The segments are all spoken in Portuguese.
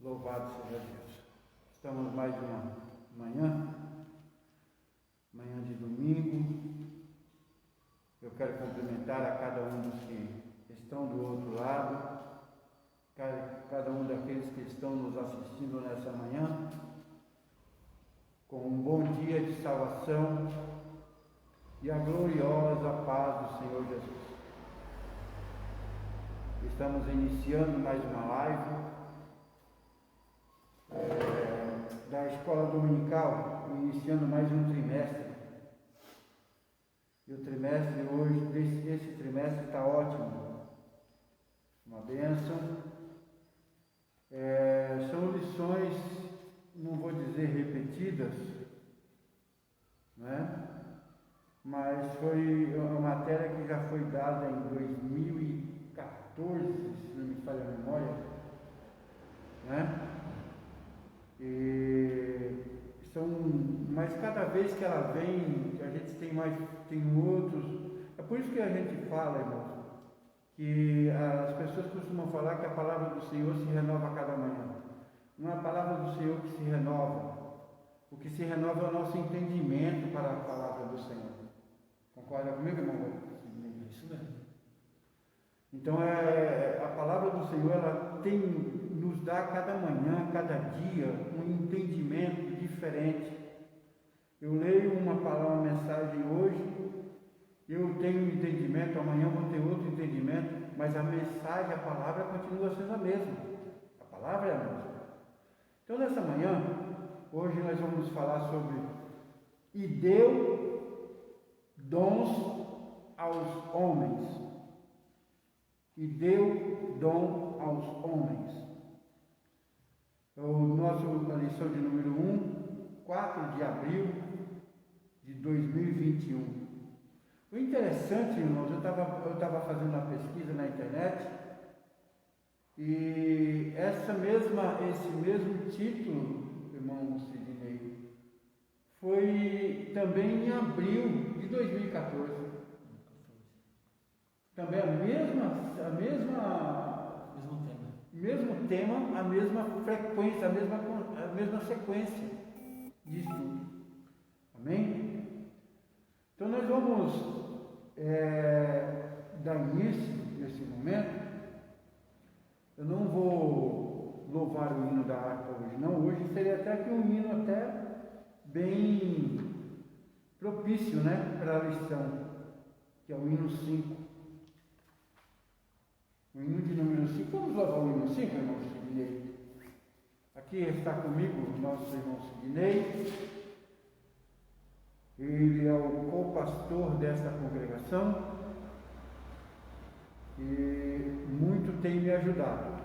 Louvado seja Deus. Estamos mais uma manhã de domingo. Eu quero cumprimentar a cada um dos que estão do outro lado, cada um daqueles que estão nos assistindo nessa manhã, com um bom dia de salvação e a gloriosa paz do Senhor Jesus. Estamos iniciando mais uma live da escola dominical, iniciando mais um trimestre. E o trimestre hoje, esse trimestre está ótimo, uma bênção. São lições, não vou dizer repetidas, né? Mas foi uma matéria que já foi dada em 2014, se não me falha a memória, né? Mas cada vez que ela vem, a gente tem outros. É por isso que a gente fala, irmãos, que as pessoas costumam falar que a palavra do Senhor se renova a cada manhã. Não é a palavra do Senhor que se renova. O que se renova é o nosso entendimento para a palavra do Senhor. Concorda comigo, irmão? É isso mesmo. Então, a palavra do Senhor, ela nos dá a cada manhã, a cada dia, um entendimento diferente. Eu leio uma mensagem hoje, eu tenho um entendimento, amanhã vou ter outro entendimento, mas a mensagem, a palavra continua sendo a mesma. A palavra é a mesma. Então, nessa manhã, hoje nós vamos falar sobre "E deu dons aos homens". E deu dom aos homens. A lição de número 1, 4 de abril de 2021. O interessante, irmãos, eu estava fazendo uma pesquisa na internet e esse mesmo título, irmão Sidney, foi também em abril de 2014. Também mesmo tema, a mesma frequência, a mesma sequência de estudo. Amém? Então nós vamos dar início nesse momento. Eu não vou louvar o hino da harpa hoje, não. Hoje seria até que um hino até bem propício, né, para a lição, que é o hino 5. O hino de número 5, vamos louvar o hino 5, irmão Sidney? Aqui está comigo o nosso irmão Sidney. Ele é o co-pastor desta congregação e muito tem me ajudado.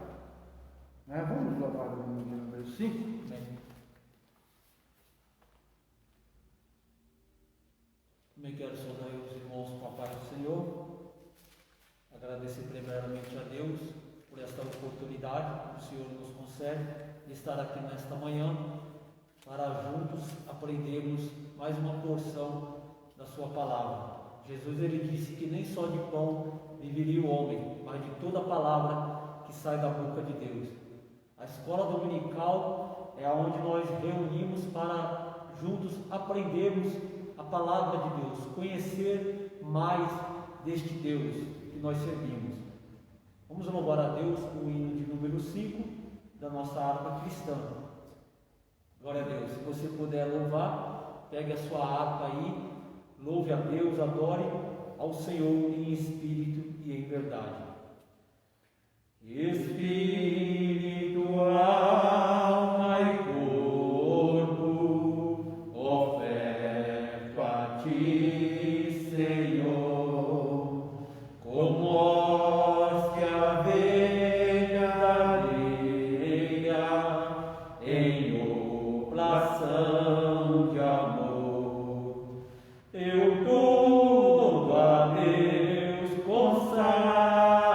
Né? Vamos louvar o hino de número 5? Também quero saudar os irmãos com a paz do Senhor. Agradecer primeiramente a Deus por esta oportunidade que o Senhor nos concede de estar aqui nesta manhã para juntos aprendermos mais uma porção da sua palavra. Jesus, ele disse que nem só de pão viveria o homem, mas de toda a palavra que sai da boca de Deus. A escola dominical é onde nós reunimos para juntos aprendermos a palavra de Deus, conhecer mais deste Deus que nós servimos. Vamos louvar a Deus com o hino de número 5 da nossa harpa cristã. Glória a Deus. Se você puder louvar, pegue a sua harpa aí, louve a Deus, adore ao Senhor em espírito e em verdade. Espírito, alma e corpo, oferto a ti, Senhor. Como hóstia verdadeira, em oblação de amor, eu tudo a Deus consagro.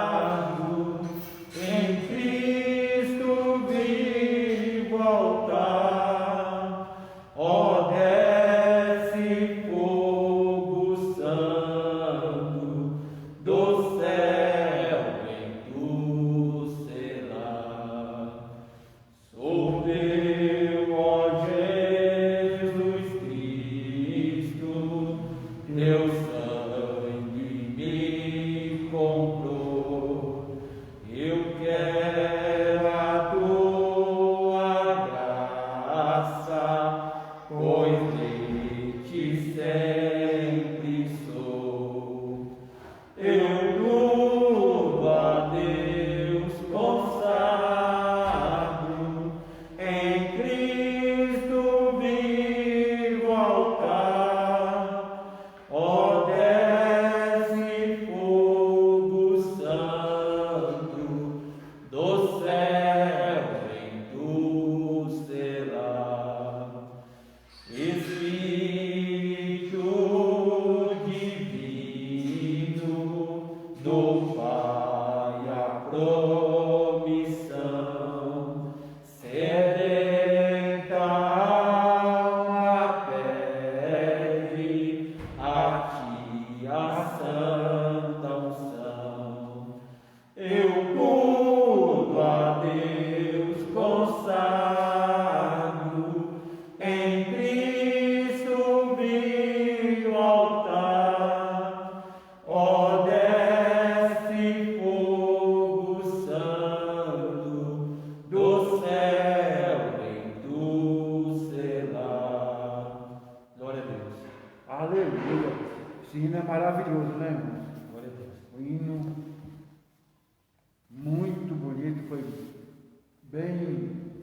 bem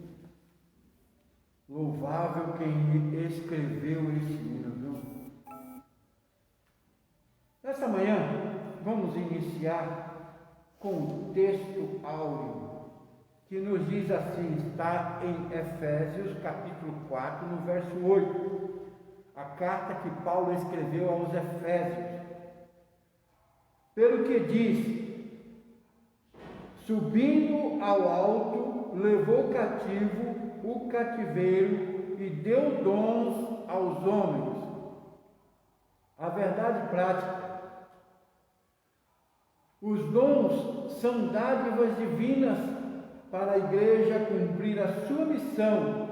louvável quem escreveu esse hino, viu? Nessa manhã, vamos iniciar com o texto áureo, que nos diz assim, está em Efésios, capítulo 4, no verso 8, a carta que Paulo escreveu aos Efésios. Pelo que diz, subindo ao alto, levou cativo o cativeiro e deu dons aos homens. A verdade prática. Os dons são dádivas divinas para a igreja cumprir a sua missão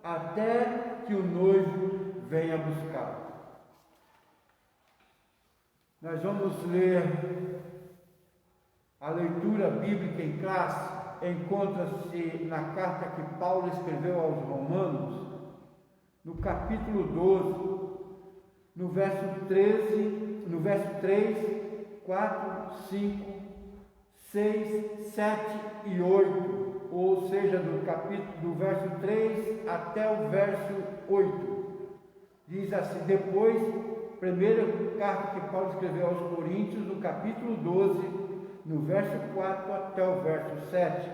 até que o noivo venha buscá-lo. Nós vamos ler a leitura bíblica em classe. Encontra-se na carta que Paulo escreveu aos Romanos, no capítulo 12, no verso 13, no verso 3, 4, 5, 6, 7 e 8, ou seja, do verso 3 até o verso 8. Diz assim, depois, primeira carta que Paulo escreveu aos Coríntios, no capítulo 12, no verso 4 até o verso 7.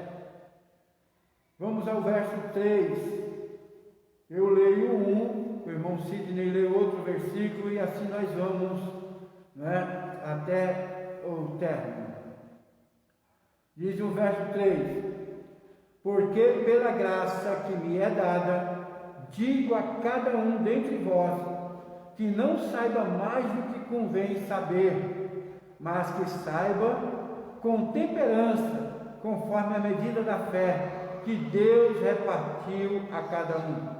Vamos ao verso 3. Eu leio um, o irmão Sidney lê outro versículo e assim nós vamos, né, até o término. Diz o verso 3: porque pela graça que me é dada, digo a cada um dentre vós, que não saiba mais do que convém saber, mas que saiba com temperança, conforme a medida da fé que Deus repartiu a cada um.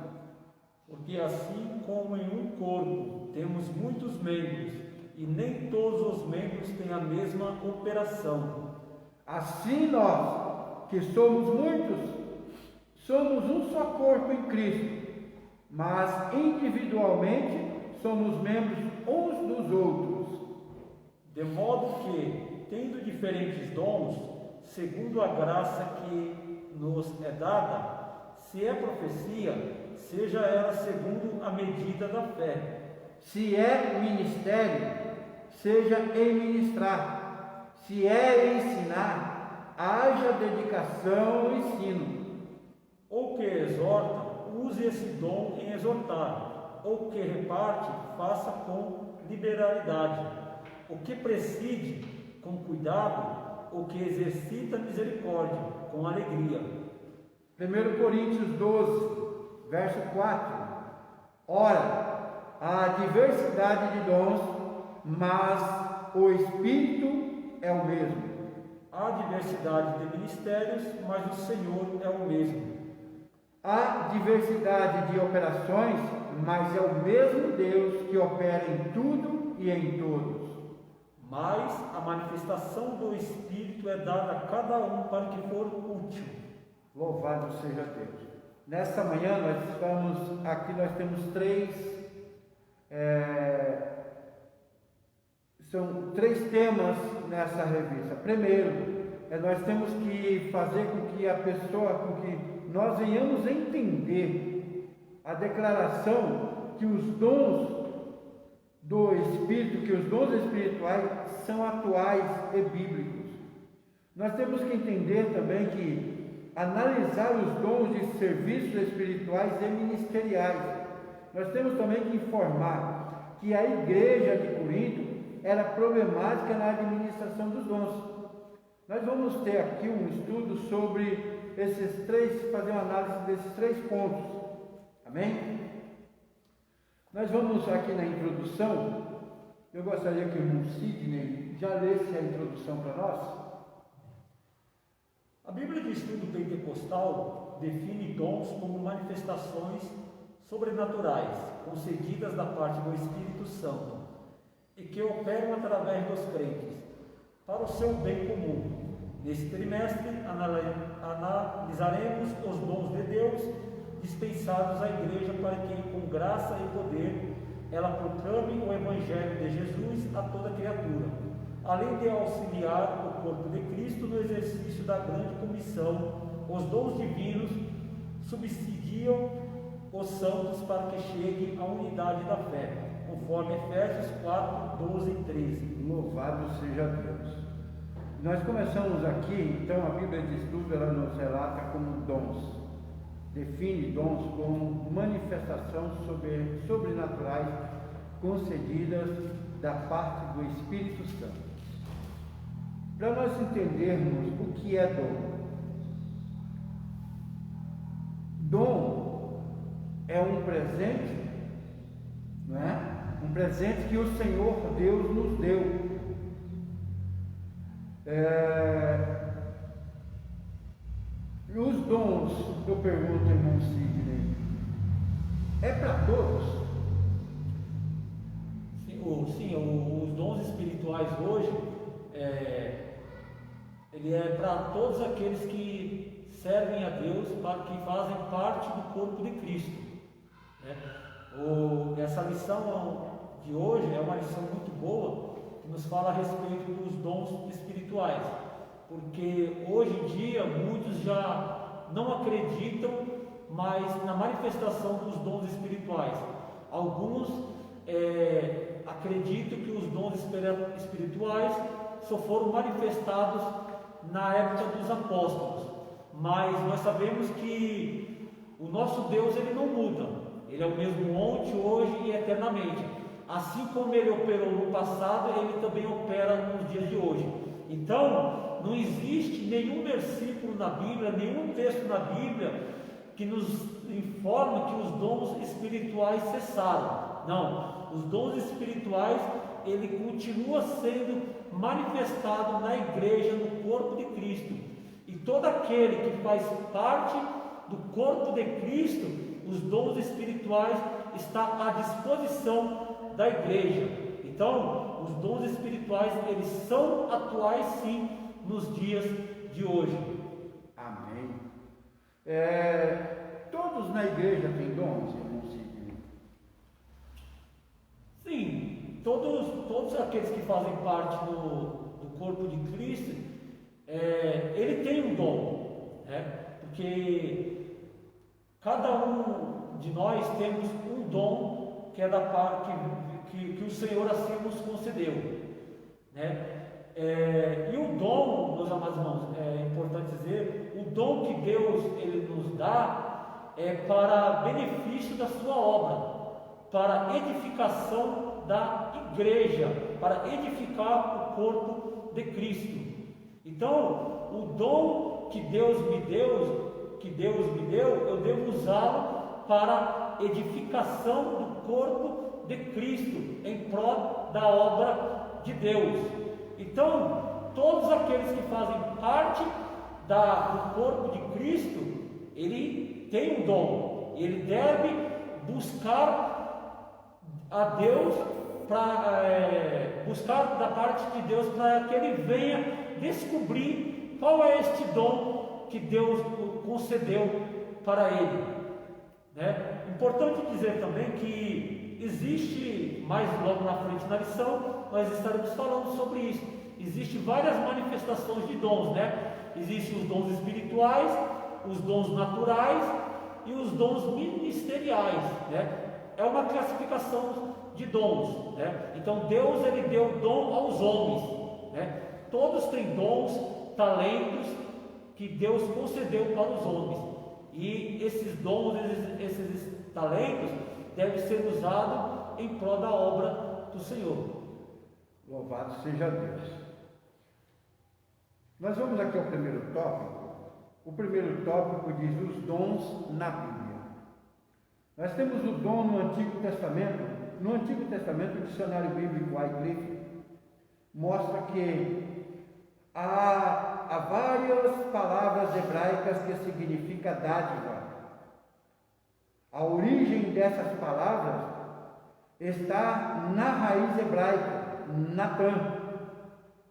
Porque assim como em um corpo temos muitos membros, e nem todos os membros têm a mesma operação, assim nós, que somos muitos, somos um só corpo em Cristo, mas individualmente somos membros uns dos outros. De modo que, tendo diferentes dons, segundo a graça que nos é dada, se é profecia, seja ela segundo a medida da fé. Se é ministério, seja em ministrar. Se é ensinar, haja dedicação ao ensino. Ou que exorta, use esse dom em exortar. Ou que reparte, faça com liberalidade. O que preside, com cuidado, o que exercita misericórdia, com alegria. 1 Coríntios 12, verso 4. Ora, há diversidade de dons, mas o Espírito é o mesmo. Há diversidade de ministérios, mas o Senhor é o mesmo. Há diversidade de operações, mas é o mesmo Deus que opera em tudo e em todos. Mas a manifestação do Espírito é dada a cada um para que for útil. Louvado seja Deus. Nesta manhã nós temos são três temas nessa revista. Primeiro, nós temos que fazer com que nós venhamos entender a declaração que os dons do Espírito, que os dons espirituais são atuais e bíblicos. Nós temos que entender também que analisar os dons de serviços espirituais e ministeriais. Nós temos também que informar que a igreja de Corinto era problemática na administração dos dons. Nós vamos ter aqui um estudo sobre fazer uma análise desses três pontos. Amém? Nós vamos aqui na introdução. Eu gostaria que o irmão Sidney já lesse a introdução para nós. A Bíblia de Estudo Pentecostal define dons como manifestações sobrenaturais, concedidas da parte do Espírito Santo, e que operam através dos crentes, para o seu bem comum. Neste trimestre, analisaremos os dons de Deus dispensados à igreja para que, com graça e poder, ela proclame o Evangelho de Jesus a toda criatura, além de auxiliar o o corpo de Cristo no exercício da grande comissão. Os dons divinos subsidiam os santos para que cheguem à unidade da fé, conforme Efésios 4, 12 e 13. Louvado seja Deus. Nós começamos aqui, então a Bíblia de Estudo ela nos relata como dons. Define dons como manifestações sobrenaturais concedidas da parte do Espírito Santo. Para nós entendermos o que é dom. Dom é um presente, não é? Um presente que o Senhor Deus nos deu. Os dons, eu pergunto, irmão Sidney, é para todos? Sim, os dons espirituais hoje, ele é para todos aqueles que servem a Deus, que fazem parte do corpo de Cristo, né? Essa lição de hoje é uma lição muito boa, que nos fala a respeito dos dons espirituais, porque hoje em dia muitos já não acreditam mais na manifestação dos dons espirituais. Alguns acreditam que os dons espirituais só foram manifestados na época dos apóstolos, mas nós sabemos que o nosso Deus ele não muda, ele é o mesmo ontem, hoje e eternamente. Assim como ele operou no passado, ele também opera nos dias de hoje. Então, não existe nenhum versículo na Bíblia, nenhum texto na Bíblia que nos informa que os dons espirituais cessaram. Não, os dons espirituais, ele continua sendo manifestado na igreja, no corpo de Cristo. E todo aquele que faz parte do corpo de Cristo, os dons espirituais estão à disposição da igreja. Então, os dons espirituais, eles são atuais sim, nos dias de hoje. Amém. Todos na igreja têm dons, irmão Sidney? Sim, todos aqueles que fazem parte do corpo de Cristo, ele tem um dom, né? Porque cada um de nós temos um dom que é da parte que o Senhor assim nos concedeu, né? E o dom, meus amados irmãos, é importante dizer, o dom que Deus ele nos dá é para benefício da sua obra, para edificação da igreja, para edificar o corpo de Cristo. Então, o dom que Deus me deu, eu devo usá-lo para edificação do corpo de Cristo, em prol da obra de Deus. Então, todos aqueles que fazem parte do corpo de Cristo, ele tem um dom, ele deve buscar a Deus, buscar da parte de Deus, para que ele venha descobrir qual é este dom que Deus concedeu para ele, né? Importante dizer também que existe, mais logo na frente na lição, nós estaremos falando sobre isso. Existem várias manifestações de dons, né? Existem os dons espirituais, os dons naturais e os dons ministeriais, né? É uma classificação de dons, né? Então Deus ele deu dom aos homens, né? Todos têm dons, talentos que Deus concedeu para os homens, e esses dons, esses talentos devem ser usados em prol da obra do Senhor. Louvado seja Deus. Nós vamos aqui ao primeiro tópico. O primeiro tópico diz os dons na Bíblia. Nós temos o dom no Antigo Testamento. No Antigo Testamento, o dicionário bíblico Wycliffe mostra que há várias palavras hebraicas que significam dádiva. A origem dessas palavras está na raiz hebraica, Natan,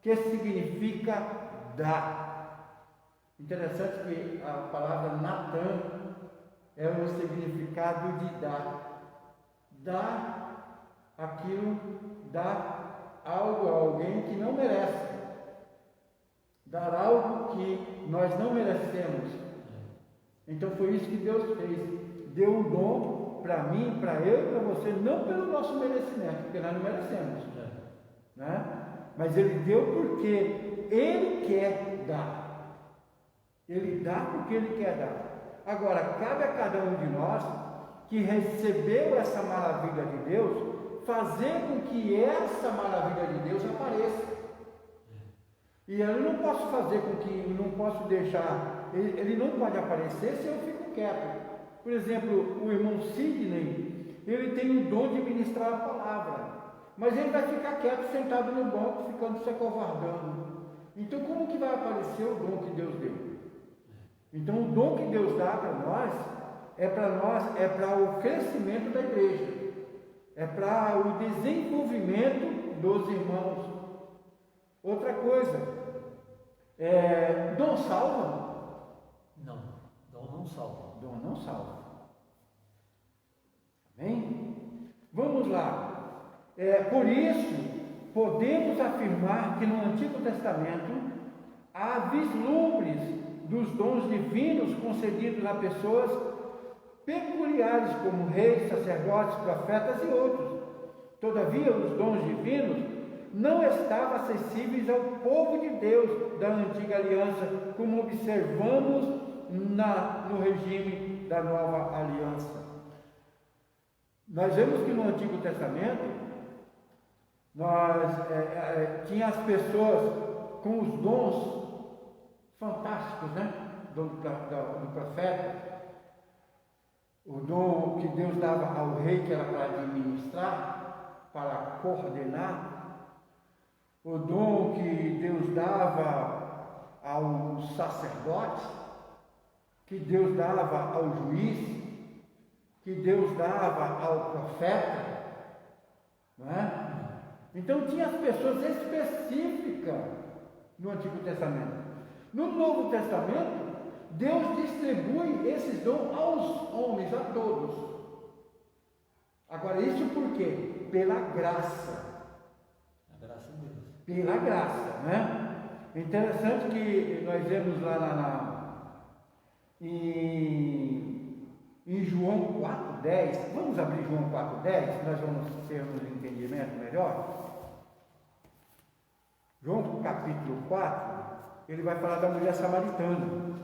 que significa dar. Interessante que a palavra Natan é o significado de dar. Dar aquilo, dar algo a alguém que não merece. dar algo que nós não merecemos. Então foi isso que Deus fez. Deu um dom para mim, para eu e para você, não pelo nosso merecimento, porque nós não merecemos, né? Mas Ele deu porque Ele quer dar. Ele dá porque Ele quer dar. Agora, cabe a cada um de nós que recebeu essa maravilha de Deus, fazer com que essa maravilha de Deus apareça. E eu não posso fazer com que, eu não posso deixar, ele não pode aparecer se eu fico quieto. Por exemplo, o irmão Sidney, ele tem o dom de ministrar a palavra, mas ele vai ficar quieto, sentado no banco, ficando se acovardando. Então, como que vai aparecer o dom que Deus deu? Então, o dom que Deus dá para nós, é para o crescimento da igreja, é para o desenvolvimento dos irmãos. Outra coisa, dom salva? Não, dom não salva. Dom não salva. Amém? Vamos lá. Por isso, podemos afirmar que no Antigo Testamento há vislumbres dos dons divinos concedidos a pessoas peculiares, como reis, sacerdotes, profetas e outros. Todavia, os dons divinos não estavam acessíveis ao povo de Deus da antiga aliança, como observamos no regime da nova aliança. Nós vemos que no Antigo Testamento tinha as pessoas com os dons fantásticos, né? Do profeta, o dom que Deus dava ao rei, que era para administrar, para coordenar, o dom que Deus dava ao sacerdote, que Deus dava ao juiz, que Deus dava ao profeta, não é? Então tinha as pessoas específicas no Antigo Testamento. No Novo Testamento, Deus distribui esses dons aos homens, a todos. Agora, isso por quê? Pela graça. A graça de Deus. Pela graça, né? Interessante que nós vemos lá em João 4,10. Vamos abrir João 4,10, nós vamos ter um entendimento melhor. João capítulo 4, ele vai falar da mulher samaritana,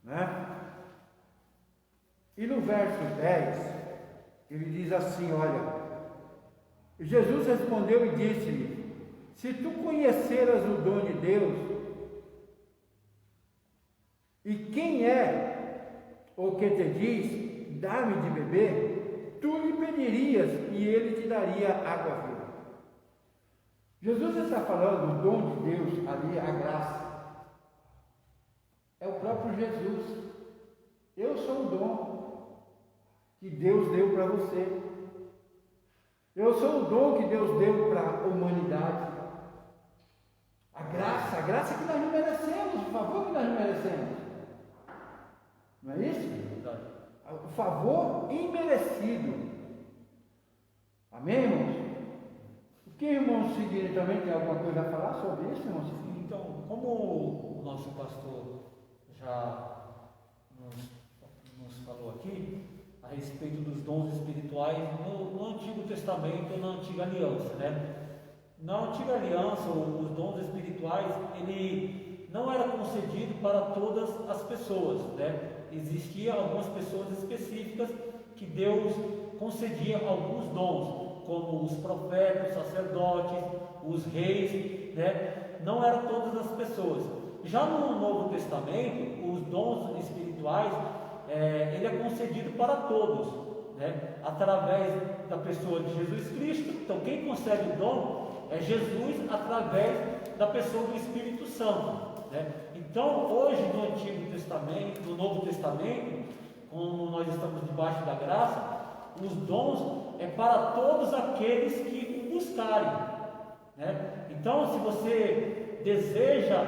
né? E no verso 10, ele diz assim, olha, Jesus respondeu e disse-lhe, se tu conheceras o dom de Deus, e quem é o que te diz, dá-me de beber, tu lhe pedirias e ele te daria água viva. Jesus está falando do dom de Deus ali, a graça. É o próprio Jesus. Eu sou o dom que Deus deu para você. Eu sou o dom que Deus deu para a humanidade. A graça que nós não merecemos, o favor que nós não merecemos. Não é isso? O favor imerecido. Amém, irmãos? O que, irmão Sidney, também tem alguma coisa a falar sobre isso, irmão Sidney? Então, como o nosso pastor já nos falou aqui, a respeito dos dons espirituais no Antigo Testamento ou na Antiga Aliança, né? Na Antiga Aliança, os dons espirituais, ele não era concedido para todas as pessoas, né? Existiam algumas pessoas específicas que Deus concedia alguns dons, como os profetas, os sacerdotes, os reis, né? Não eram todas as pessoas. Já no Novo Testamento, os dons espirituais, ele é concedido para todos, né? Através da pessoa de Jesus Cristo. Então, quem concede o dom é Jesus através da pessoa do Espírito Santo, né? Então, hoje no Antigo Testamento, no Novo Testamento, como nós estamos debaixo da graça, os dons é para todos aqueles que o buscarem, né? Então, se você deseja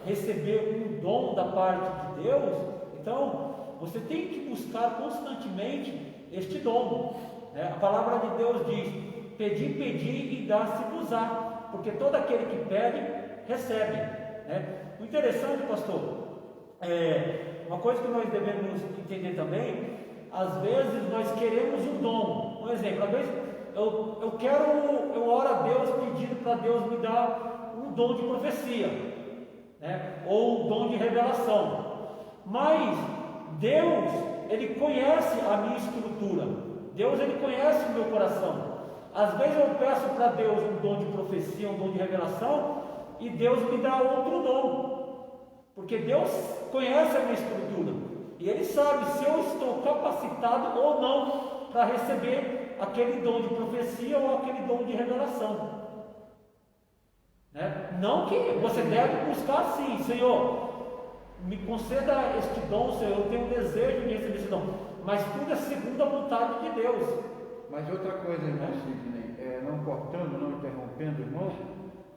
receber um dom da parte de Deus, então você tem que buscar constantemente este dom, né? A palavra de Deus diz: pedi, pedi e dá-se-vos-á, porque todo aquele que pede, recebe, né? O interessante, pastor, uma coisa que nós devemos entender também, às vezes nós queremos um dom. Um exemplo, às vezes eu oro a Deus pedindo para Deus me dar um dom de profecia, né? Ou um dom de revelação. Mas Deus, Ele conhece a minha estrutura. Deus, Ele conhece o meu coração. Às vezes eu peço para Deus um dom de profecia, um dom de revelação, e Deus me dá outro dom, porque Deus conhece a minha estrutura, e Ele sabe se eu estou capacitado ou não para receber aquele dom de profecia ou aquele dom de revelação, né? Não que você deve buscar assim, Senhor, me conceda este dom, Senhor, eu tenho um desejo de receber esse dom, mas tudo é segundo a vontade de Deus. Mas outra coisa, irmão Sidney, não cortando, não interrompendo, irmão,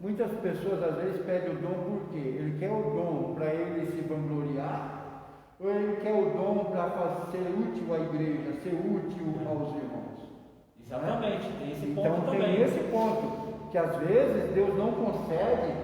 muitas pessoas às vezes pedem o dom por quê? Ele quer o dom para ele se vangloriar, ou ele quer o dom para ser útil à igreja, ser útil aos irmãos? Exatamente, tem esse ponto então também. Tem esse ponto, que às vezes Deus não concede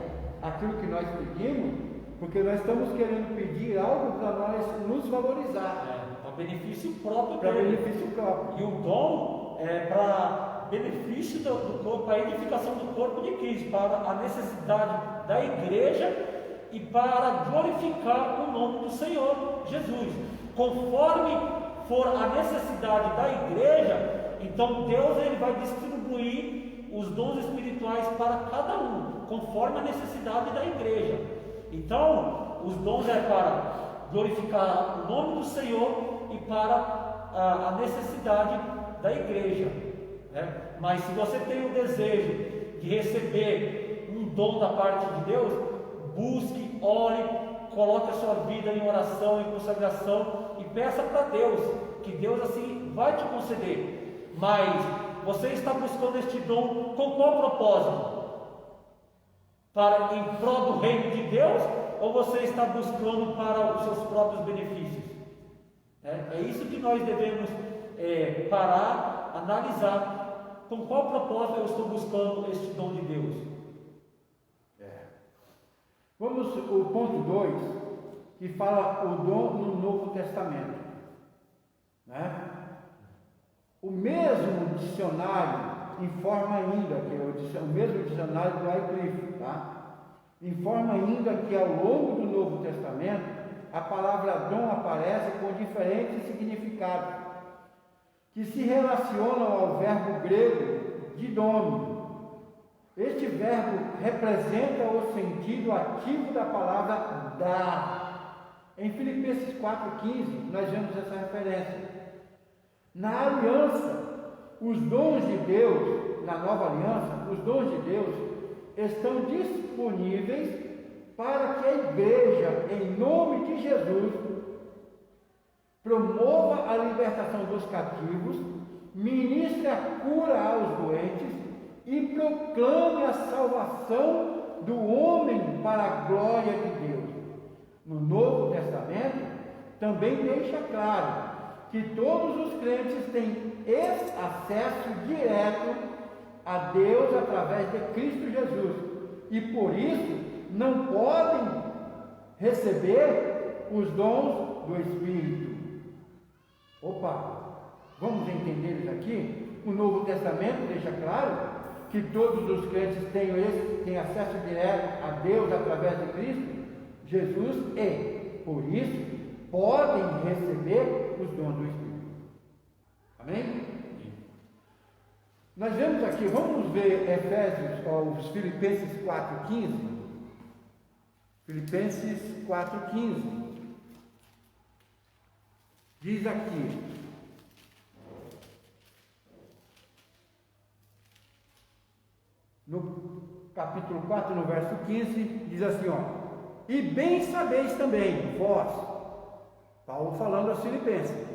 aquilo que nós pedimos, porque nós estamos querendo pedir algo para nós nos valorizar. Para benefício próprio para dele. benefício próprio. E o dom é para benefício do corpo, para a edificação do corpo de Cristo, para a necessidade da igreja e para glorificar o nome do Senhor Jesus. Conforme for a necessidade da igreja, então Deus, Ele vai distribuir os dons espirituais para cada um, conforme a necessidade da igreja. Então, os dons é para glorificar o nome do Senhor e para a necessidade da igreja, né? Mas se você tem o desejo de receber um dom da parte de Deus, busque, ore, coloque a sua vida em oração, em consagração e peça para Deus, que Deus assim vai te conceder. Mas você está buscando este dom com qual propósito? Para em prol do reino de Deus, ou você está buscando para os seus próprios benefícios? É isso que nós devemos parar, analisar, com qual propósito eu estou buscando este dom de Deus. Vamos ao ponto 2, que fala o dom no Novo Testamento, né? O mesmo dicionário informa ainda, que é o mesmo dicionário do Wycliffe, tá? Informa ainda que ao longo do Novo Testamento a palavra dom aparece com diferentes significados, que se relacionam ao verbo grego didômio. Este verbo representa o sentido ativo da palavra dar. Em Filipenses 4,15 nós vemos essa referência. Na aliança, os dons de Deus, na nova aliança, os dons de Deus estão disponíveis para que a igreja, em nome de Jesus, promova a libertação dos cativos, ministre a cura aos doentes e proclame a salvação do homem para a glória de Deus. No Novo Testamento também deixa claro que todos os crentes têm esse acesso direto a Deus através de Cristo Jesus, e por isso não podem receber os dons do Espírito. Vamos entender isso aqui? O Novo Testamento deixa claro que todos os crentes têm acesso direto a Deus através de Cristo Jesus, e por isso podem receber os dons do Espírito. Amém? Nós vemos aqui, vamos ver os Filipenses 4,15. Filipenses 4,15 diz aqui: no capítulo 4, no verso 15, diz assim, e bem sabeis também, vós, Paulo falando aos Filipenses,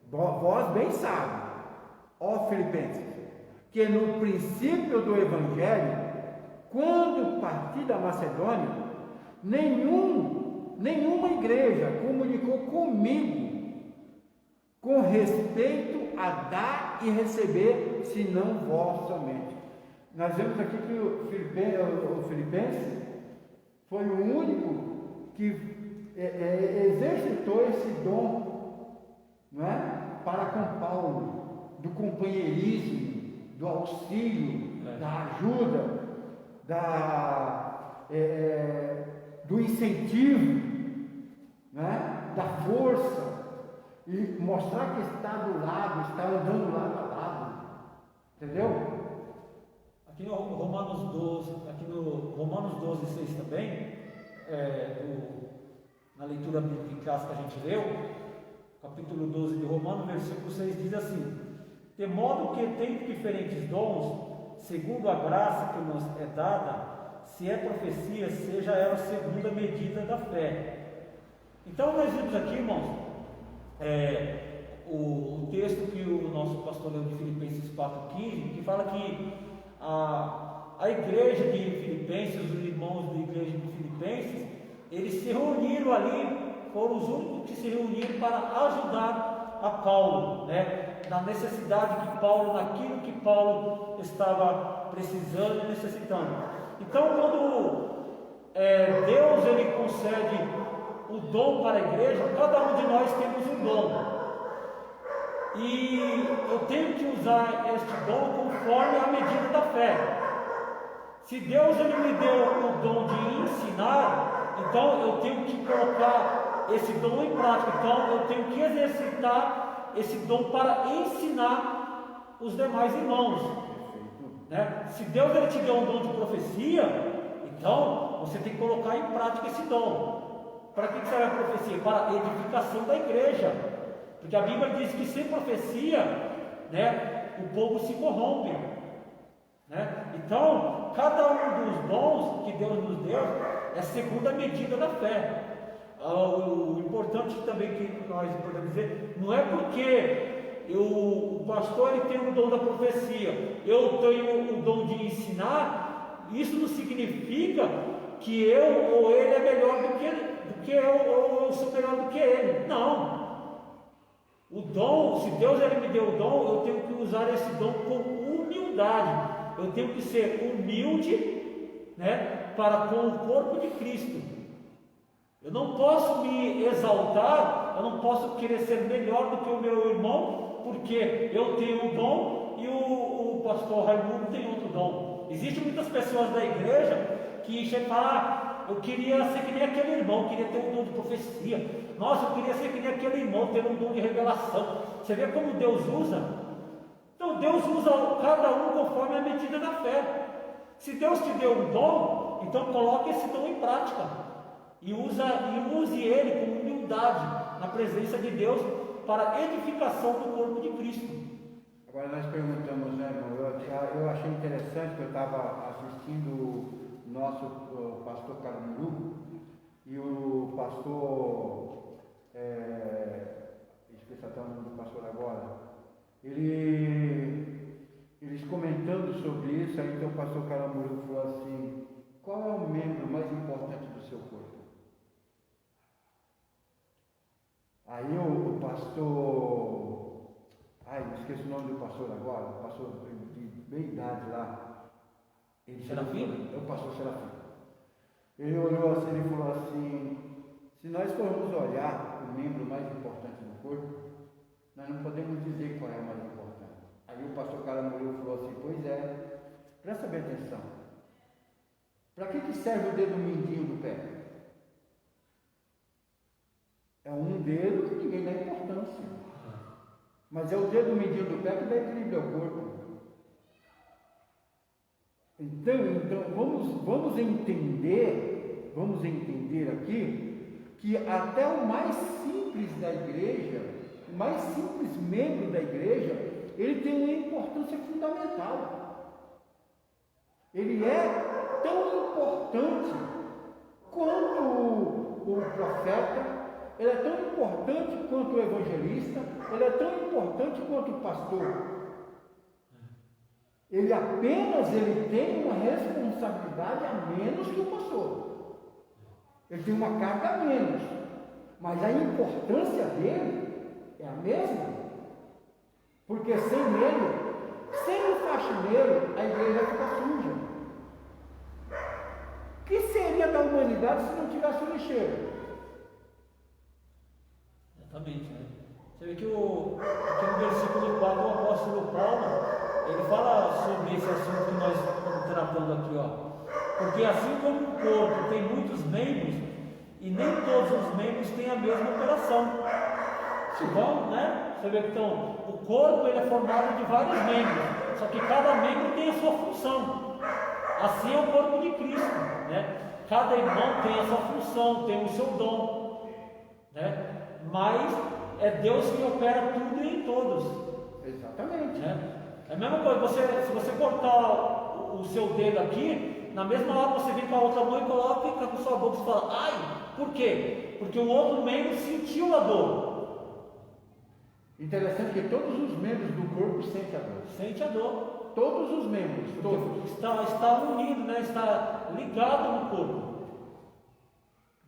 vós bem sabem, ó Filipenses, que no princípio do Evangelho, quando parti da Macedônia, nenhuma igreja comunicou comigo com respeito a dar e receber, senão vós somente. Nós vemos aqui que o Filipenses foi o único que exercitou esse dom, não é? Para com Paulo, do companheirismo, do auxílio, da ajuda, do incentivo, não é? Da força, e mostrar que está do lado, está andando lado a lado, entendeu? Aqui no Romanos 12, 6 também, na leitura bíblica que a gente leu, capítulo 12 de Romanos, versículo 6 diz assim: de modo que tendo diferentes dons, segundo a graça que nos é dada, se é profecia, seja ela segundo a medida da fé. Então nós vimos aqui, irmãos, o texto que o nosso pastor leu de Filipenses 4,15, que fala que a igreja de Filipenses, os irmãos da igreja de Filipenses, eles se reuniram ali, foram os únicos que se reuniram para ajudar a Paulo, né? Na necessidade que Paulo, naquilo que Paulo estava precisando e necessitando. Então, quando Deus ele concede o dom para a igreja, cada um de nós temos um dom. E eu tenho que usar este dom conforme a medida da fé. Se Deus ele me deu o dom de ensinar, então eu tenho que colocar esse dom em prática. Então eu tenho que exercitar esse dom para ensinar os demais irmãos, né? Se Deus ele te deu um dom de profecia, então você tem que colocar em prática esse dom. Para que serve a profecia? Para a edificação da igreja. Porque a Bíblia diz que sem profecia, né, o povo se corrompe, né? Então, cada um dos dons que Deus nos deu é segundo a medida da fé. O importante também que nós podemos dizer, não é porque o pastor ele tem o dom da profecia, eu tenho o dom de ensinar, isso não significa que eu ou ele é melhor do que eu, ou eu sou melhor do que ele. Não. O dom, se Deus ele me deu o dom, eu tenho que usar esse dom com humildade. Eu tenho que ser humilde, né, para com o corpo de Cristo. Eu não posso me exaltar, eu não posso querer ser melhor do que o meu irmão, porque eu tenho um dom e o pastor Raimundo tem outro dom. Existem muitas pessoas da igreja que chegam e falam: eu queria ser que nem aquele irmão, queria ter um dom de profecia. Nossa, eu queria ser que nem aquele irmão, ter um dom de revelação. Você vê como Deus usa? Então Deus usa cada um conforme a medida da fé. Se Deus te deu um dom, então coloque esse dom em prática. E use ele com humildade na presença de Deus para a edificação do corpo de Cristo. Agora nós perguntamos, né, irmão? Eu achei interessante que eu estava assistindo o nosso pastor Caramuru e o pastor, esqueci até o nome do pastor agora, eles comentando sobre isso, aí então o pastor Caramuru falou assim: qual é o membro mais importante do seu corpo? Aí o pastor, esqueci o nome do pastor agora, o pastor de meia idade lá, Serafim? É o pastor Serafim. Ele olhou assim e falou assim: se nós formos olhar o membro mais importante do corpo, nós não podemos dizer qual é o mais importante. Aí o pastor Caramuru falou assim: pois é, presta bem atenção. Para que serve o dedo mindinho do pé? É um dedo que ninguém dá importância. Mas é o dedo mindinho do pé que dá equilíbrio ao corpo. Então vamos entender aqui que até o mais simples da igreja, o mais simples membro da igreja, ele tem uma importância fundamental. Ele é tão importante quanto o profeta, ele é tão importante quanto o evangelista, ele é tão importante quanto o pastor. Ele tem uma responsabilidade a menos que o pastor. Ele tem uma carga a menos, mas a importância dele é a mesma. Porque sem o faxineiro, a igreja fica suja. O que seria seria da humanidade se não tivesse o lixeiro? Exatamente, né? Você vê que aqui no versículo 4 o apóstolo Paulo, ele fala sobre esse assunto que nós estamos tratando aqui, ó. Porque assim como o corpo tem muitos membros, e nem todos os membros têm a mesma operação. Então, né? Você vê que então, o corpo ele é formado de vários membros, só que cada membro tem a sua função. Assim é o corpo de Cristo, né? Cada irmão tem a sua função, tem o seu dom, né? Mas é Deus que opera tudo em todos. Exatamente. Né? É a mesma coisa, se você cortar o seu dedo aqui, na mesma hora você vem com a outra mão e coloca e fica com sua boca e fala, ai, por quê? Porque o outro membro sentiu a dor. Interessante que todos os membros do corpo sentem a dor. Sente a dor. Todos os membros, todos. Está unido, né? Está ligado no corpo.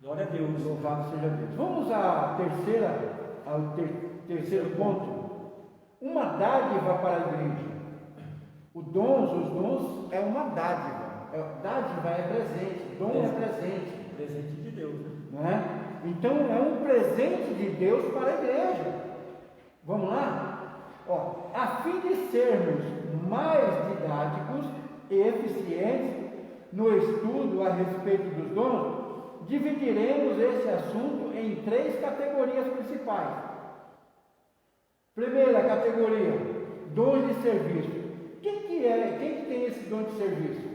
Glória a Deus. Louvado seja Deus. Vamos ao terceiro ponto. Uma dádiva para a igreja. Os dons é uma dádiva. Dádiva é presente, dom é presente. Presente de Deus. Né? Então é um presente de Deus para a igreja. Vamos lá? Ó, a fim de sermos mais didáticos e eficientes no estudo a respeito dos dons, dividiremos esse assunto em 3 categorias principais. Primeira categoria, dons de serviço. Quem que tem esse dom de serviço?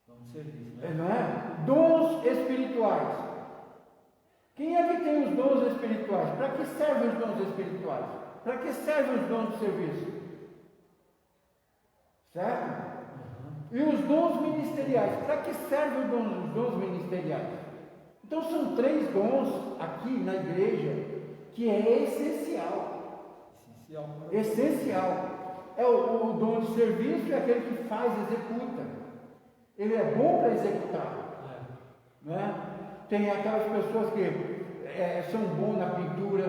Dom de serviço, né? Não é? Dons espirituais. Quem é que tem os dons espirituais? Para que servem os dons espirituais? Para que servem os dons de serviço? Certo? E os dons ministeriais? Para que servem os dons ministeriais? Então são 3 dons aqui na igreja que é essencial. Essencial. É o dom de serviço, é aquele que faz, executa. Ele é bom para executar. Não é? Tem aquelas pessoas que são bons na pintura,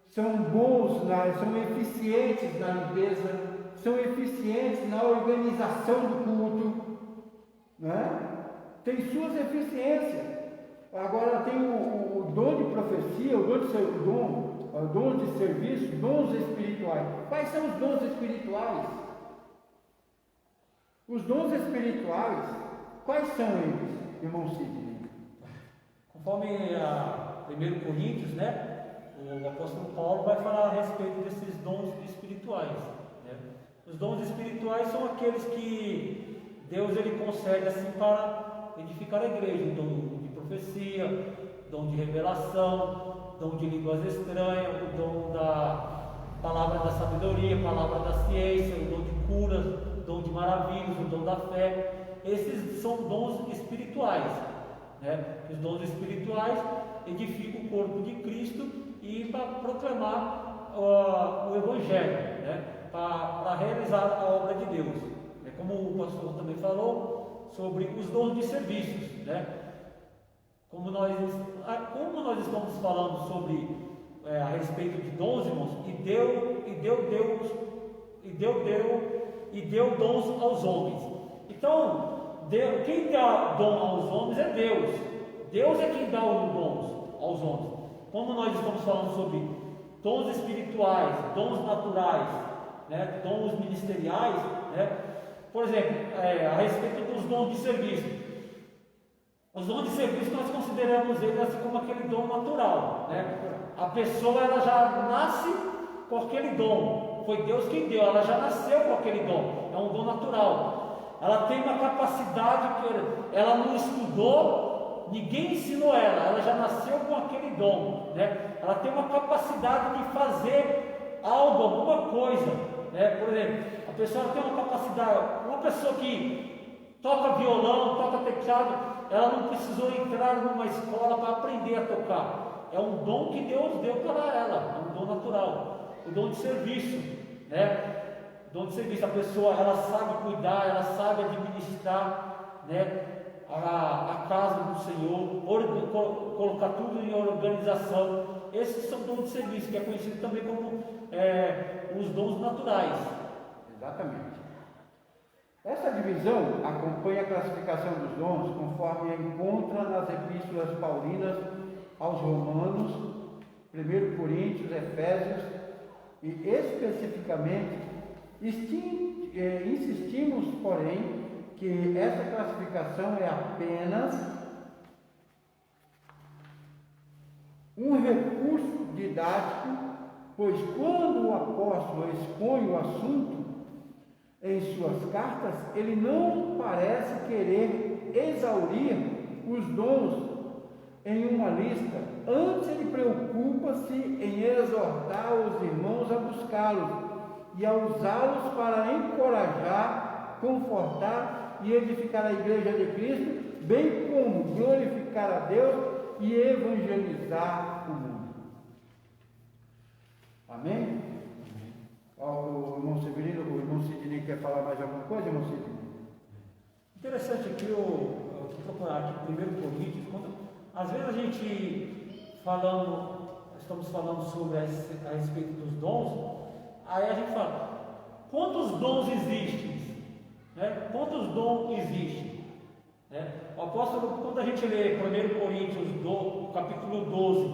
são bons, são eficientes na limpeza, são eficientes na organização do culto, né? Tem suas eficiências. Agora tem o dom de profecia, o dom de serviço, dons espirituais. Quais são os dons espirituais? Os dons espirituais, quais são eles, irmão Sidney? Conforme a 1 Coríntios, né, o apóstolo Paulo vai falar a respeito desses dons espirituais. Né? Os dons espirituais são aqueles que Deus ele concede assim para edificar a igreja. O dom de profecia, dom de revelação, dom de línguas estranhas, o dom da palavra da sabedoria, palavra da ciência, o dom de curas, o dom de maravilhas, o dom da fé. Esses são dons espirituais. Né? Os dons espirituais edificam o corpo de Cristo e para proclamar o Evangelho, né? Para realizar a obra de Deus. É como o pastor também falou sobre os dons de serviços, né? Como nós estamos falando sobre a respeito de dons, irmãos, e deu dons aos homens. Então quem dá dom aos homens é Deus. Deus é quem dá os dons aos homens. Como nós estamos falando sobre dons espirituais, dons naturais, né, dons ministeriais, né? Por exemplo, a respeito dos dons de serviço. Os dons de serviço nós consideramos eles assim como aquele dom natural, né? A pessoa ela já nasce com aquele dom. Foi Deus quem deu, ela já nasceu com aquele dom. É um dom natural. Ela tem uma capacidade que ela não estudou, ninguém ensinou ela já nasceu com aquele dom, né? Ela tem uma capacidade de fazer algo, alguma coisa, né? Por exemplo, a pessoa tem uma capacidade, uma pessoa que toca violão, toca teclado, ela não precisou entrar numa escola para aprender a tocar, é um dom que Deus deu para ela, é um dom natural, o dom de serviço, né? Dom de serviço, a pessoa ela sabe cuidar, ela sabe administrar, né, a casa do Senhor, colocar tudo em organização. Esses são dons de serviço, que é conhecido também como os dons naturais. Exatamente. Essa divisão acompanha a classificação dos dons conforme a encontra nas epístolas paulinas aos Romanos, 1 Coríntios, Efésios, e especificamente insistimos, porém, que essa classificação é apenas um recurso didático, pois quando o apóstolo expõe o assunto em suas cartas, ele não parece querer exaurir os dons em uma lista. Antes, ele preocupa-se em exortar os irmãos a buscá-los e a usá-los para encorajar, confortar e edificar a igreja de Cristo, bem como glorificar a Deus e evangelizar o mundo. Amém? O irmão Severino, o irmão Sidney quer falar mais alguma coisa, irmão Sidney? Interessante aqui, eu vou procurar aqui 1 Coríntios, às vezes a gente estamos falando sobre a respeito dos dons, aí a gente fala, quantos dons existem? Né? Quantos dons existem? Né? O apóstolo, quando a gente lê 1 Coríntios, capítulo 12,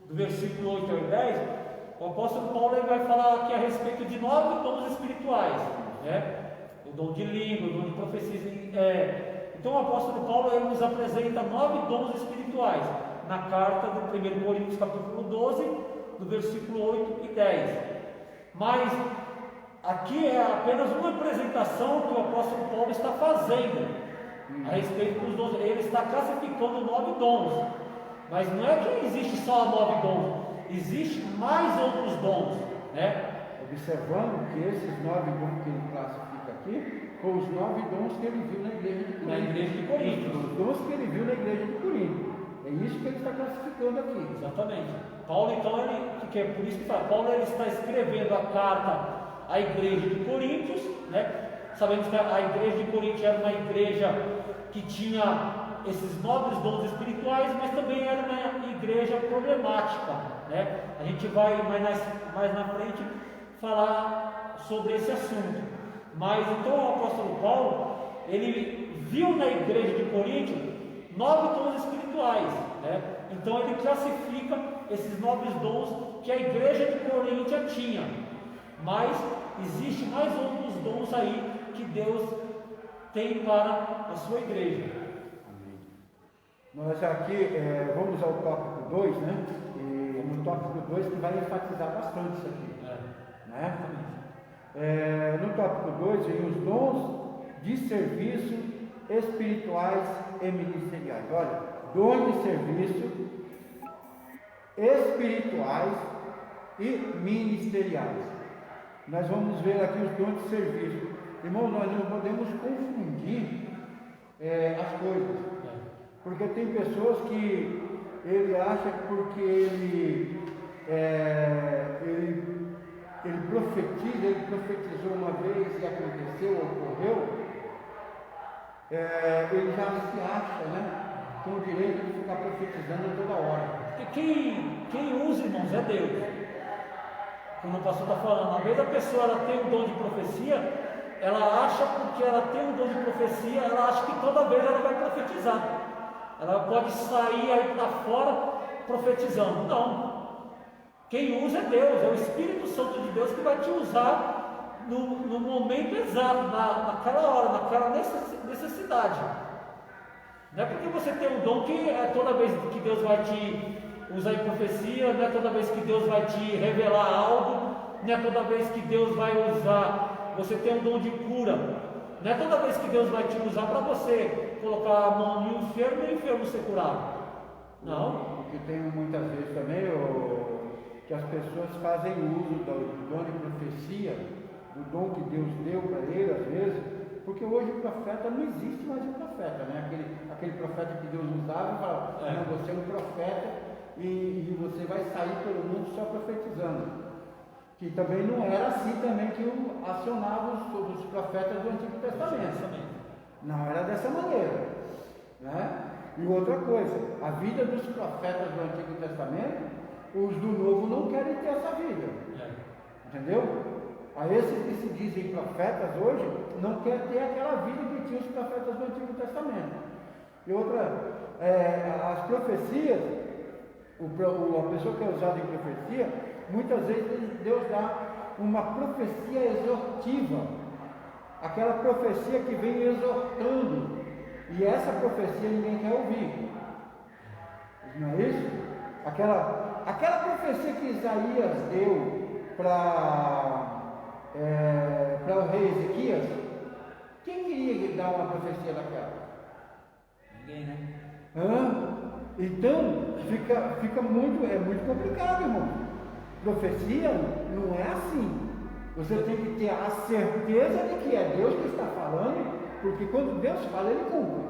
do versículo 8 ao 10, o apóstolo Paulo ele vai falar aqui a respeito de 9 dons espirituais, né? O dom de língua, o dom de profecia. Então o apóstolo Paulo ele nos apresenta 9 dons espirituais na carta do 1 Coríntios capítulo 12, do versículo 8 e 10. Mas aqui é apenas uma apresentação que o apóstolo Paulo está fazendo a respeito dos dons. Ele está classificando 9 dons, mas não é que existe só 9 dons. Existem mais outros dons, né? Observando que esses 9 dons que ele classifica aqui, foram os 9 dons que ele viu na igreja de Corinto. Os dons que ele viu na igreja de Corinto. É isso que ele está classificando aqui. Exatamente. Paulo, então, que é por isso que fala, Paulo ele está escrevendo a carta à igreja de Coríntios, né? Sabemos que a igreja de Corinto era uma igreja que tinha esses nobres dons espirituais, mas também era uma igreja problemática, né? A gente vai mais na frente falar sobre esse assunto. Mas então o apóstolo Paulo, ele viu na igreja de Corinto 9 dons espirituais, né? Então ele classifica esses nobres dons que a igreja de Corinto tinha. Mas existe mais outros dons aí que Deus tem para a sua igreja. Nós aqui vamos ao tópico 2, né? E no tópico 2 que vai enfatizar bastante isso aqui. Né? No tópico 2 vem os dons de serviço espirituais e ministeriais. Olha, dons de serviço espirituais e ministeriais. Nós vamos ver aqui os dons de serviço. Irmão, nós não podemos confundir as coisas. Porque tem pessoas que ele acha que porque ele profetiza, ele profetizou uma vez e aconteceu, ocorreu, ele já se acha, né, com o direito de ficar profetizando toda hora. Porque quem usa, irmãos, é Deus. Como o pastor está falando, às vezes a pessoa ela tem um dom de profecia, ela acha porque ela tem um dom de profecia, ela acha que toda vez ela vai profetizar. Ela pode sair aí para fora profetizando. Não. Quem usa é Deus, é o Espírito Santo de Deus que vai te usar no momento exato, naquela hora, naquela necessidade. Não é porque você tem um dom que é toda vez que Deus vai te usar em profecia, não é toda vez que Deus vai te revelar algo, não é toda vez que Deus vai usar, você tem um dom de cura, não é toda vez que Deus vai te usar para você colocar a mão no enfermo e o enfermo ser curado. Não. O que tem muitas vezes também, que as pessoas fazem uso do dom de profecia, do dom que Deus deu para ele, às vezes, porque hoje o profeta não existe mais o profeta, né? Aquele profeta que Deus usava e falava, não, você é um profeta e você vai sair pelo mundo só profetizando. Que também não era assim também que acionava os profetas do Antigo Testamento. Não era dessa maneira, né? E outra coisa, a vida dos profetas do Antigo Testamento, os do Novo não querem ter essa vida, entendeu? a esses que se dizem profetas hoje, não quer ter aquela vida que tinha os profetas do Antigo Testamento. E outra, as profecias, a pessoa que é usada em profecia, muitas vezes Deus dá uma profecia exortiva, aquela profecia que vem exortando, e essa profecia ninguém quer ouvir, não é isso? Aquela profecia que Isaías deu para o rei Ezequias, quem queria dar uma profecia daquela? Ninguém, né? Então fica muito complicado, irmão. Profecia não é assim. Você tem que ter a certeza de que é Deus que está falando, porque quando Deus fala, Ele cumpre.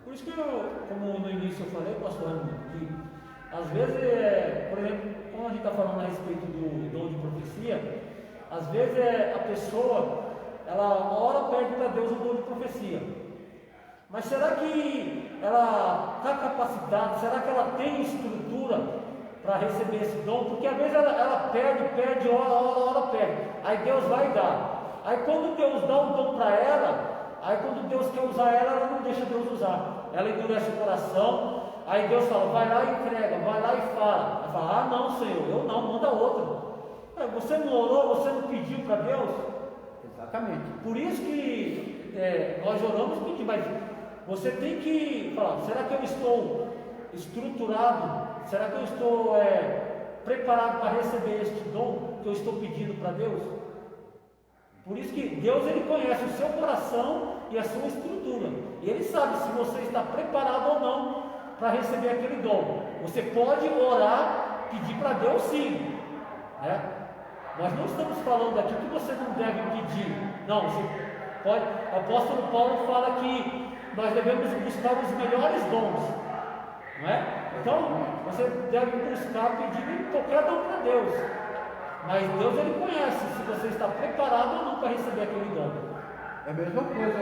Por isso que como no início eu falei, pastor Raimundo, que às vezes, por exemplo, quando a gente está falando a respeito do dom de profecia, às vezes a pessoa, ela uma hora pede para Deus o dom de profecia. Mas será que ela está capacitada? Será que ela tem estrutura para receber esse dom? Porque às vezes ela pede, ora, pede. Aí Deus vai dar. Aí quando Deus dá um dom para ela, aí quando Deus quer usar ela, ela não deixa Deus usar. Ela endurece o coração. Aí Deus fala, vai lá e entrega, vai lá e fala. Ela fala, não, Senhor, eu não, manda outro. Você não orou, você não pediu para Deus? Exatamente. Por isso que nós oramos e pedimos, mas você tem que falar, será que eu estou estruturado? Será que eu estou preparado para receber este dom que eu estou pedindo para Deus? Por isso que Deus, Ele conhece o seu coração e a sua estrutura. E Ele sabe se você está preparado ou não para receber aquele dom. Você pode orar, pedir para Deus sim, né? Nós não estamos falando aqui que você não deve pedir. Não, você pode. O apóstolo Paulo fala que nós devemos buscar os melhores dons, não é? Então, você deve buscar pedir qualquer dom para Deus. Mas Deus, Ele conhece se você está preparado ou não para receber aquele dom. É a mesma coisa,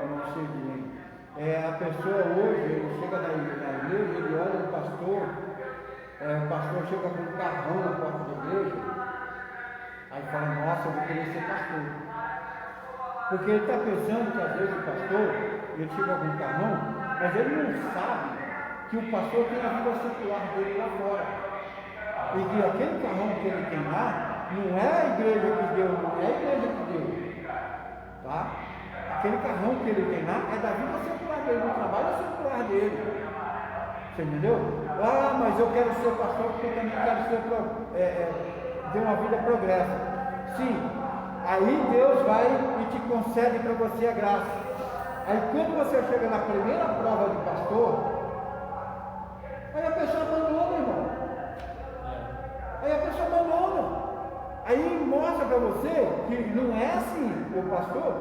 não sei, a pessoa hoje, ele chega na igreja, ele olha o pastor chega com um carrão na porta da igreja. Aí fala, nossa, eu vou querer ser pastor. Porque ele está pensando que às vezes o pastor, ele chega com um carrão, mas ele não sabe que o pastor tem a vida secular dele lá fora. E que aquele carrão que ele tem lá, não é a igreja que deu, não é a igreja que deu. Tá? Aquele carrão que ele tem lá é da vida secular dele, do trabalho secular dele. Você entendeu? Ah, mas eu quero ser pastor porque eu também quero ter uma vida progressa. Sim, aí Deus vai e te concede para você a graça. Aí quando você chega na primeira prova de pastor, aí a pessoa abandona, irmão. Aí a pessoa abandona. Aí mostra para você que não é assim. O pastor,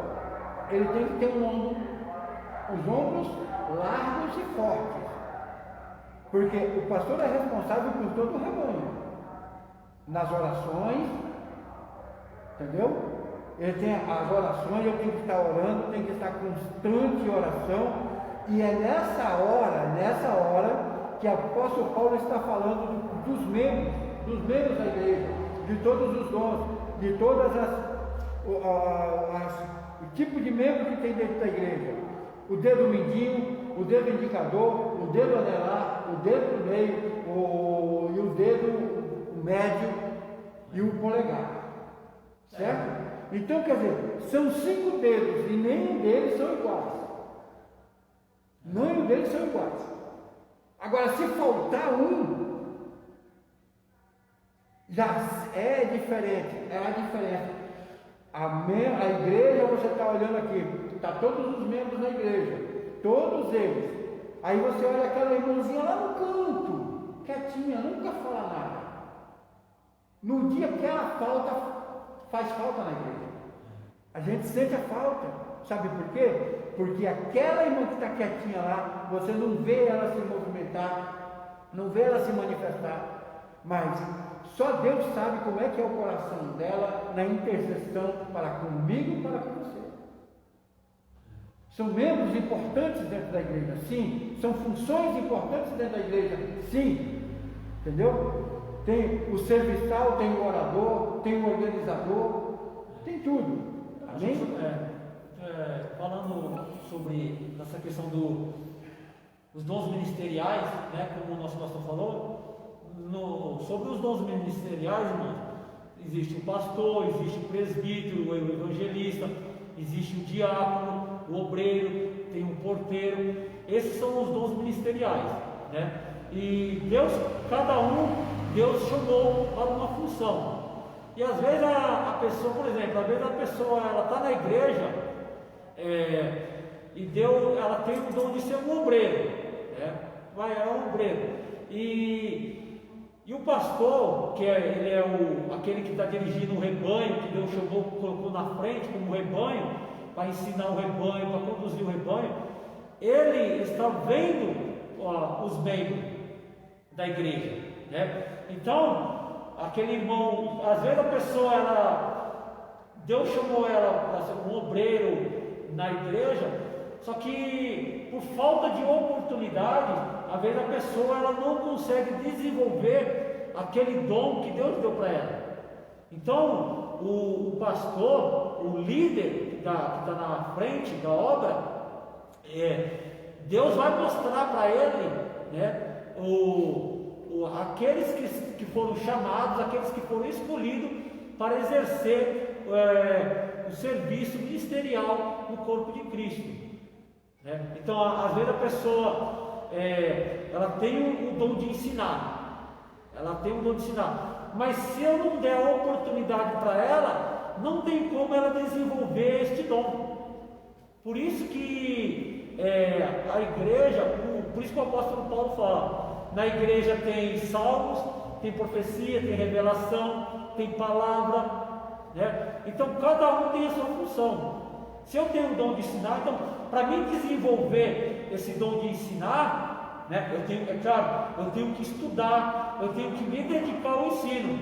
ele tem que ter os ombros largos e fortes. Porque o pastor é responsável por todo o rebanho. Nas orações, entendeu? Ele tem as orações, ele tem que estar orando, tem que estar constante em oração. E é nessa hora que o apóstolo Paulo está falando dos membros da igreja, de todos os dons, de todas o tipo de membro que tem dentro da igreja. O dedo mindinho, o dedo indicador, o dedo anelar, o dedo do meio, e o dedo médio e o polegar. Certo? Então, quer dizer, são 5 dedos e nenhum deles são iguais. Nenhum deles são iguais. Agora, se faltar um, já é diferente. É a diferença. A igreja, você está olhando aqui, está todos os membros da igreja, todos eles. Aí você olha aquela irmãzinha lá no canto, quietinha, nunca fala nada. No dia que ela faz falta na igreja. A gente sente a falta. Sabe por quê? Porque aquela irmã que está quietinha lá, você não vê ela se movimentar, não vê ela se manifestar, mas só Deus sabe como é que é o coração dela na intercessão para comigo e para com você. São membros importantes dentro da igreja, sim. São funções importantes dentro da igreja, sim. Entendeu? Tem o serviçal, tem o orador, tem o organizador, tem tudo. Amém? Falando sobre essa questão dos dons ministeriais, né, como o nosso pastor falou, sobre os dons ministeriais, irmão, existe o pastor, existe o presbítero, o evangelista, existe o diácono, o obreiro, tem o porteiro. Esses são os dons ministeriais, né? E Deus, cada um, Deus chamou para uma função. E às vezes a pessoa, por exemplo, às vezes a pessoa ela está na igreja e ela tem o dom de ser um obreiro, né? É um obreiro. E o pastor, que ele é aquele que está dirigindo o rebanho, que Deus chamou, colocou na frente como rebanho, para ensinar o rebanho, para conduzir o rebanho, ele está vendo os membros da igreja, né? Então, aquele irmão, às vezes a pessoa, Deus chamou ela para ser um obreiro na igreja, só que por falta de oportunidade, às vezes a pessoa ela não consegue desenvolver aquele dom que Deus deu para ela. Então, o pastor, o líder que está na frente da obra, Deus vai mostrar para ele, né, aqueles que foram chamados, aqueles que foram escolhidos para exercer o serviço ministerial no corpo de Cristo, né? Então, às vezes a pessoa ela tem o dom de ensinar, mas se eu não der a oportunidade para ela, não tem como ela desenvolver este dom. Por isso que a igreja, por isso que o apóstolo Paulo fala, na igreja tem salmos, tem profecia, tem revelação, tem palavra, né? Então cada um tem a sua função. Se eu tenho o dom de ensinar, então para mim desenvolver esse dom de ensinar, né, eu tenho que estudar, eu tenho que me dedicar ao ensino,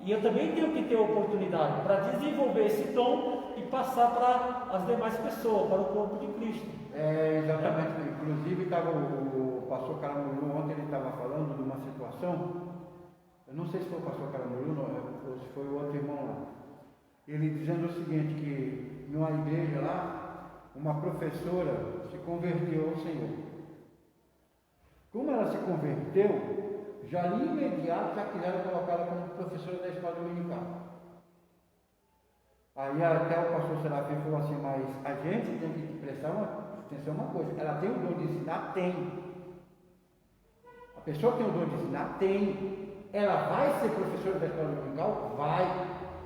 e eu também tenho que ter oportunidade para desenvolver esse dom e passar para as demais pessoas, para o corpo de Cristo. Exatamente. Inclusive estava o pastor Caramuru, ontem ele estava falando de uma situação, eu não sei se foi o pastor Caramuru ou se foi o outro irmão lá, ele dizendo o seguinte, que numa igreja lá, uma professora se converteu ao Senhor. Como ela se converteu, já de imediato já quiseram colocá-la como professora da escola dominical. Aí até o pastor Serafim falou assim, mas a gente tem que prestar atenção uma coisa, ela tem o dom de ensinar? Tem. A pessoa que tem o dom de ensinar? Tem. Ela vai ser professora da escola dominical? Vai.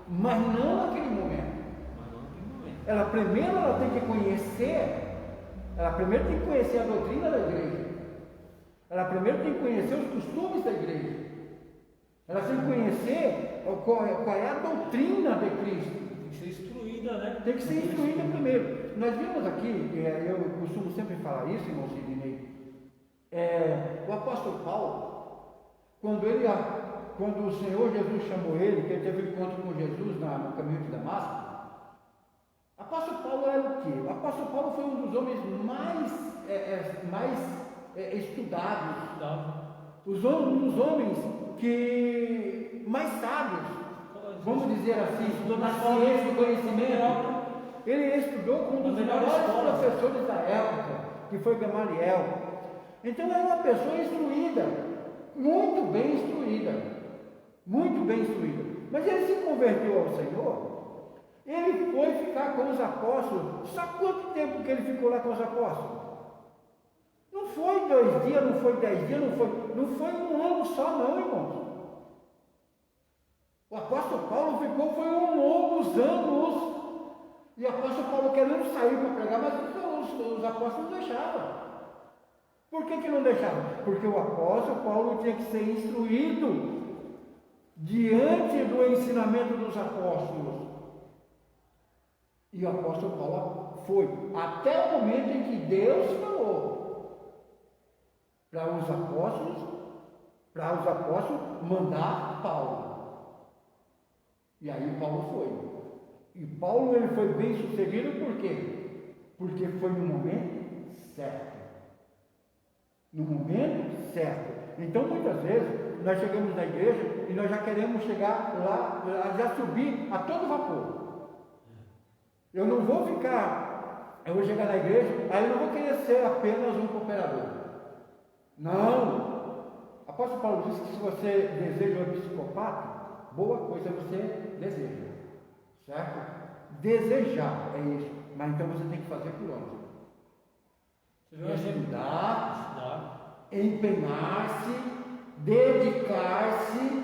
Mas não naquele momento. Ela primeiro tem que conhecer a doutrina da igreja. Ela primeiro tem que conhecer os costumes da igreja. Ela tem que conhecer qual é a doutrina de Cristo. Tem que ser instruída, né? Tem que ser instruída primeiro. Nós vimos aqui, eu costumo sempre falar isso, irmão Sidney, o apóstolo Paulo, quando o Senhor Jesus chamou ele, que ele teve um encontro com Jesus no caminho de Damasco, o apóstolo Paulo era o quê? O apóstolo Paulo foi um dos homens mais estudados, um dos homens que mais sábios, vamos dizer assim, na ciência e conhecimento. Ele estudou com um dos maiores professores da época, que foi Gamaliel. Então era uma pessoa instruída, muito bem instruída. Mas ele se converteu ao Senhor. Ele foi ficar com os apóstolos. Sabe quanto tempo que ele ficou lá com os apóstolos? Não foi 2 dias, não foi 10 dias, não foi 1 ano só não, irmãos. O apóstolo Paulo foi longos anos. E o apóstolo Paulo querendo sair para pregar, mas os apóstolos não deixavam. Por que não deixavam? Porque o apóstolo Paulo tinha que ser instruído diante do ensinamento dos apóstolos. E o apóstolo Paulo foi, até o momento em que Deus falou para os apóstolos mandar Paulo. E aí Paulo foi. E Paulo ele foi bem sucedido por quê? Porque foi no momento certo. No momento certo. Então muitas vezes nós chegamos na igreja e nós já queremos chegar lá, já subir a todo vapor. Eu não vou ficar, eu vou chegar na igreja, aí eu não vou querer ser apenas um cooperador. Não! O apóstolo Paulo diz que se você deseja um psicopata, boa coisa você deseja, certo? Desejar é isso, mas então você tem que fazer por onde? Estudar, empenhar-se, dedicar-se,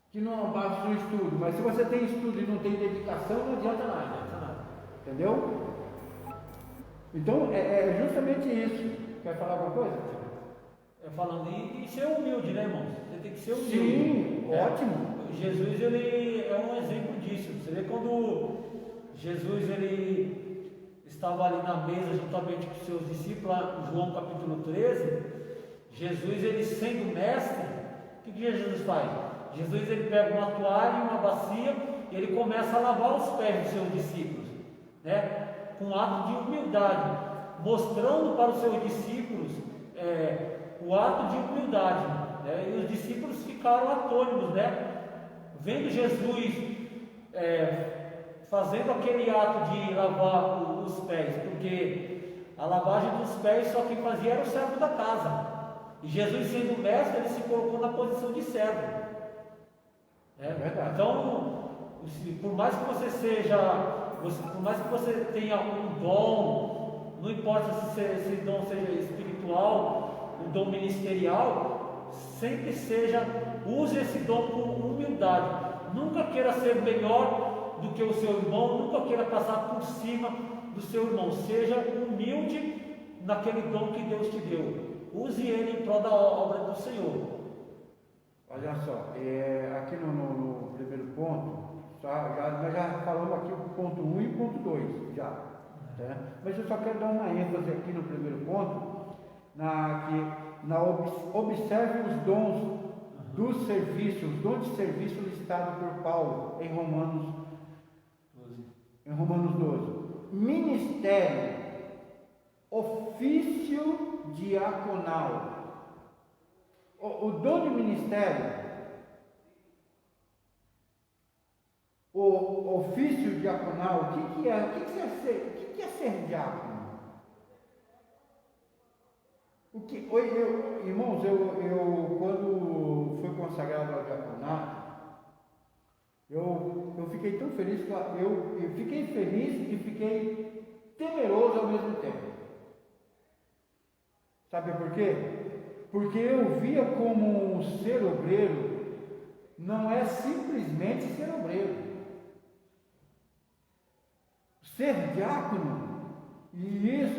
que não basta o estudo, mas se você tem estudo e não tem dedicação, não adianta nada, entendeu? Então é justamente isso. Quer falar alguma coisa? Falando em ser humilde, né, irmãos? Você tem que ser humilde. Sim, ótimo. Jesus, ele é um exemplo disso. Você vê quando Jesus, ele estava ali na mesa juntamente com seus discípulos, lá em João capítulo 13, Jesus, ele sendo mestre, o que Jesus faz? Jesus, ele pega uma toalha e uma bacia e ele começa a lavar os pés dos seus discípulos, né? Com um ato de humildade, mostrando para os seus discípulos o ato de humildade, né? E os discípulos ficaram atônitos, né? Vendo Jesus fazendo aquele ato de lavar os pés, porque a lavagem dos pés só quem fazia era o servo da casa, e Jesus, sendo mestre, ele se colocou na posição de servo. Então, por mais que você seja, por mais que você tenha um dom, não importa se esse dom seja espiritual, um dom ministerial, sempre use esse dom com humildade. Nunca queira ser melhor do que o seu irmão, nunca queira passar por cima do seu irmão. Seja humilde naquele dom que Deus te deu. Use ele em prol da obra do Senhor. Olha só, aqui no primeiro ponto, nós já falamos aqui o ponto 1 e o ponto 2, já. Tá? Mas eu só quero dar uma ênfase aqui no primeiro ponto, observe os dons dos serviços, os dons de serviço listados por Paulo em Romanos 12. Ministério, ofício diaconal. O dom de ministério, o ofício diaconal, o que é ser diácono? Irmãos, eu quando fui consagrado ao diaconato, eu fiquei tão feliz que eu fiquei feliz e fiquei temeroso ao mesmo tempo. Sabe por quê? Porque eu via como um ser obreiro não é simplesmente ser obreiro. Ser diácono, e isso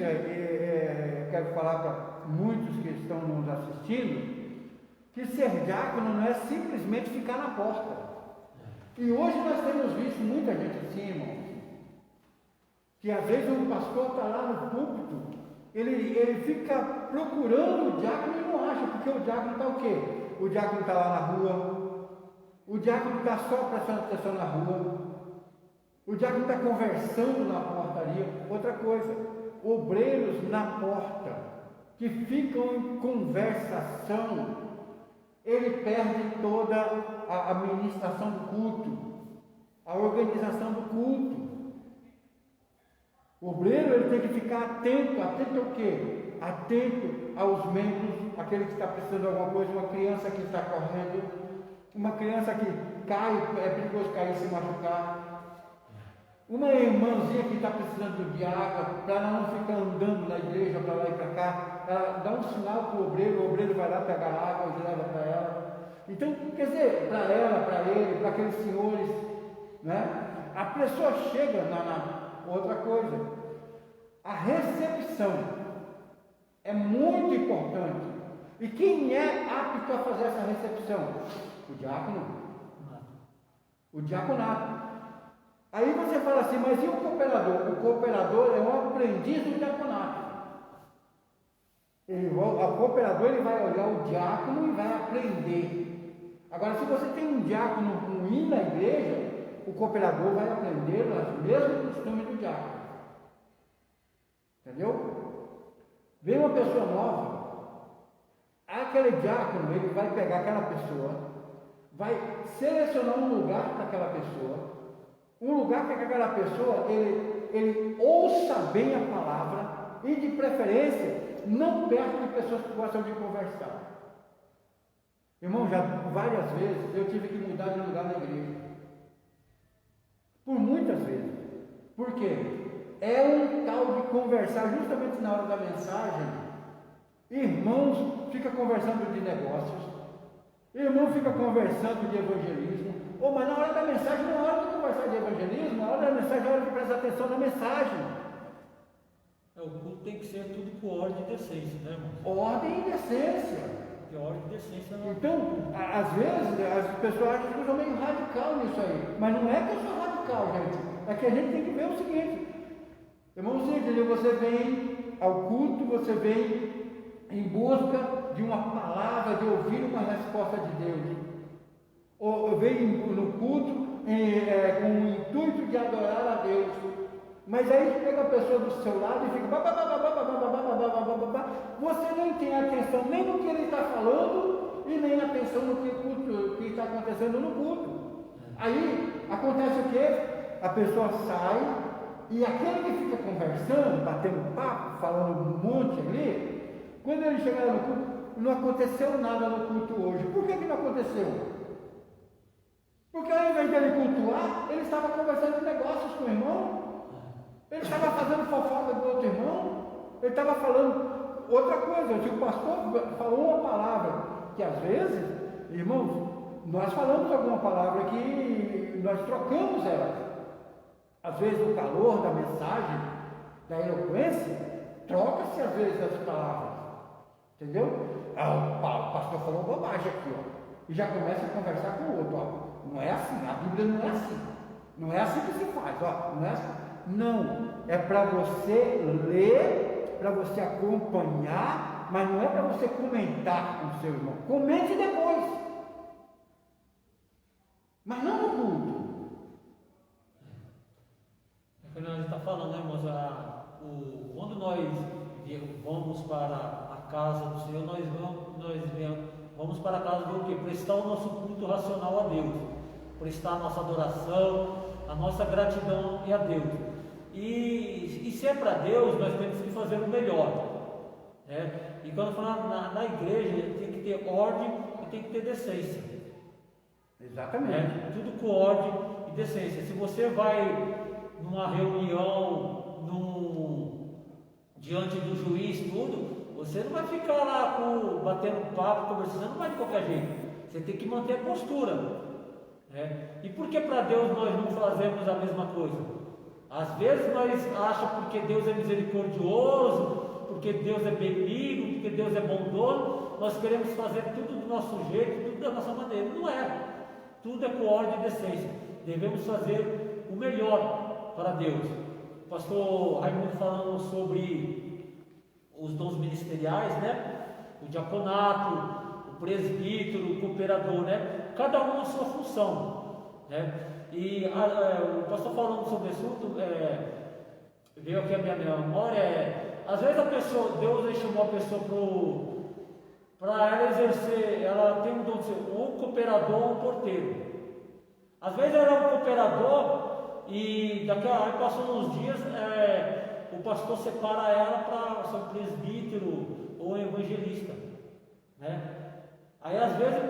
quero falar para muitos que estão nos assistindo, que ser diácono não é simplesmente ficar na porta. E hoje nós temos visto muita gente assim, irmãos, que às vezes o pastor está lá no púlpito, ele fica procurando o diácono e não acha, porque o diácono está o quê? O diácono está lá na rua, o diácono está só prestando atenção na rua, o diácono está conversando na portaria. Outra coisa, obreiros na porta, que ficam em conversação, ele perde toda a administração do culto, a organização do culto. O obreiro ele tem que ficar atento ao quê? Atento aos membros, aquele que está precisando de alguma coisa, uma criança que está correndo, uma criança que cai, é perigoso cair e se machucar, uma irmãzinha que está precisando de água, para ela não ficar andando na igreja para lá e para cá, ela dá um sinal para o obreiro vai lá pegar água e leva para ela. Então, quer dizer, para ela, para ele, para aqueles senhores, né? A pessoa chega na outra coisa, a recepção é muito importante. E quem é apto a fazer essa recepção? O diácono. O diaconato. Aí você fala assim, mas e o cooperador? O cooperador é um aprendiz do diaconato. O cooperador ele vai olhar o diácono e vai aprender. Agora, se você tem um diácono ruim na igreja, o cooperador vai aprender os mesmos costumes do diácono. Entendeu? Vem uma pessoa nova, aquele diácono, ele vai pegar aquela pessoa, vai selecionar um lugar para aquela pessoa, Um lugar que aquela pessoa, ele ouça bem a palavra e, de preferência, não perto de pessoas que gostam de conversar. Irmão, já várias vezes eu tive que mudar de lugar na igreja. Por muitas vezes. Por quê? É um tal de conversar justamente na hora da mensagem. Irmãos ficam conversando de negócios. Irmão fica conversando de evangelismo. Mas na hora da mensagem não é hora de conversar de evangelismo, na hora da mensagem é hora de prestar atenção na mensagem. O culto tem que ser tudo por ordem e decência, né, irmão? Ordem e decência. Porque ordem e decência não. Então, às vezes, as pessoas acham que eu sou meio radical nisso aí. Mas não é que eu sou radical, gente. É que a gente tem que ver o seguinte. Irmãozinho, entendeu? Você vem ao culto, você vem em busca de uma palavra, de ouvir uma resposta de Deus. Ou vem no culto com o intuito de adorar a Deus. Mas aí pega a pessoa do seu lado e fica você nem tem atenção nem no que ele está falando e nem atenção no que está acontecendo no culto. Aí acontece o quê? A pessoa sai e aquele que fica conversando, batendo papo, falando um monte ali, quando ele chega lá no culto, não aconteceu nada no culto hoje. Por que não aconteceu? Porque ao invés de ele cultuar, ele estava conversando negócios com o irmão. Ele estava fazendo fofoca do outro irmão. Ele estava falando outra coisa. Se o pastor falou uma palavra, que às vezes, irmãos, nós falamos alguma palavra que nós trocamos ela. Às vezes no calor da mensagem, da eloquência, troca-se às vezes as palavras. Entendeu? O pastor falou bobagem aqui, e já começa a conversar com o outro. Não é assim, a Bíblia não é assim. Não é assim que se faz, não é assim. Não, é para você ler, para você acompanhar, mas não é para você comentar com o seu irmão. Comente depois. Mas não no culto. É que a gente está falando, né, irmãos? Quando nós vamos para a casa do Senhor, nós vamos para a casa do quê? Prestar o nosso culto racional a Deus, prestar a nossa adoração, a nossa gratidão a Deus. E se é para Deus, nós temos que fazer o melhor. Né? E quando falar na igreja, tem que ter ordem e tem que ter decência. Exatamente. Né? Tudo com ordem e decência. Se você vai numa reunião, diante do juiz, tudo, você não vai ficar lá batendo papo, conversando, não vai de qualquer jeito. Você tem que manter a postura. Né? E por que para Deus nós não fazemos a mesma coisa? Às vezes nós achamos porque Deus é misericordioso, porque Deus é benigno, porque Deus é bondoso, nós queremos fazer tudo do nosso jeito, tudo da nossa maneira. Não é. Tudo é com ordem e decência. Devemos fazer o melhor para Deus. O pastor Raimundo falando sobre os dons ministeriais, né? O diaconato, o presbítero, o cooperador, né? Cada um a sua função, né? E o pastor falando sobre isso, veio aqui a minha memória, às vezes Deus chamou a pessoa para ela exercer, ela tem um dom de ser um cooperador ou um porteiro. Às vezes ela é um cooperador e aí passam uns dias, o pastor separa ela para ser um presbítero ou um evangelista, né? Aí às vezes,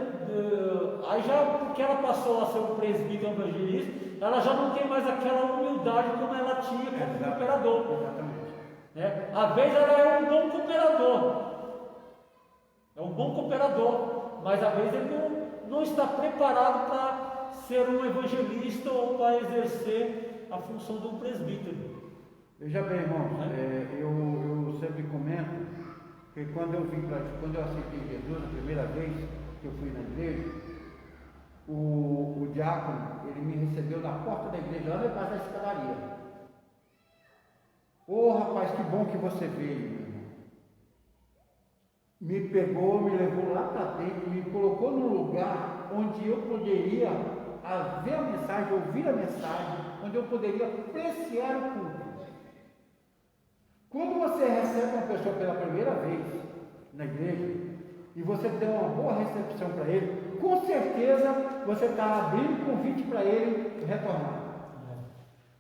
aí já porque ela passou a ser um presbítero evangelista, ela já não tem mais aquela humildade como ela tinha como cooperador. Exatamente. Né? Às vezes ela é um bom cooperador, mas às vezes ele não está preparado para ser um evangelista ou para exercer a função de um presbítero. Veja bem, irmãos, eu sempre comento que quando eu aceitei Jesus a primeira vez que eu fui na igreja, o diácono, ele me recebeu na porta da igreja, lá debaixo da escadaria. Rapaz, que bom que você veio, meu irmão. Me pegou, me levou lá para dentro, me colocou num lugar onde eu poderia ver a mensagem, ouvir a mensagem, onde eu poderia apreciar o culto. Quando você recebe uma pessoa pela primeira vez na igreja e você tem uma boa recepção para ele, com certeza você está abrindo convite para ele retornar.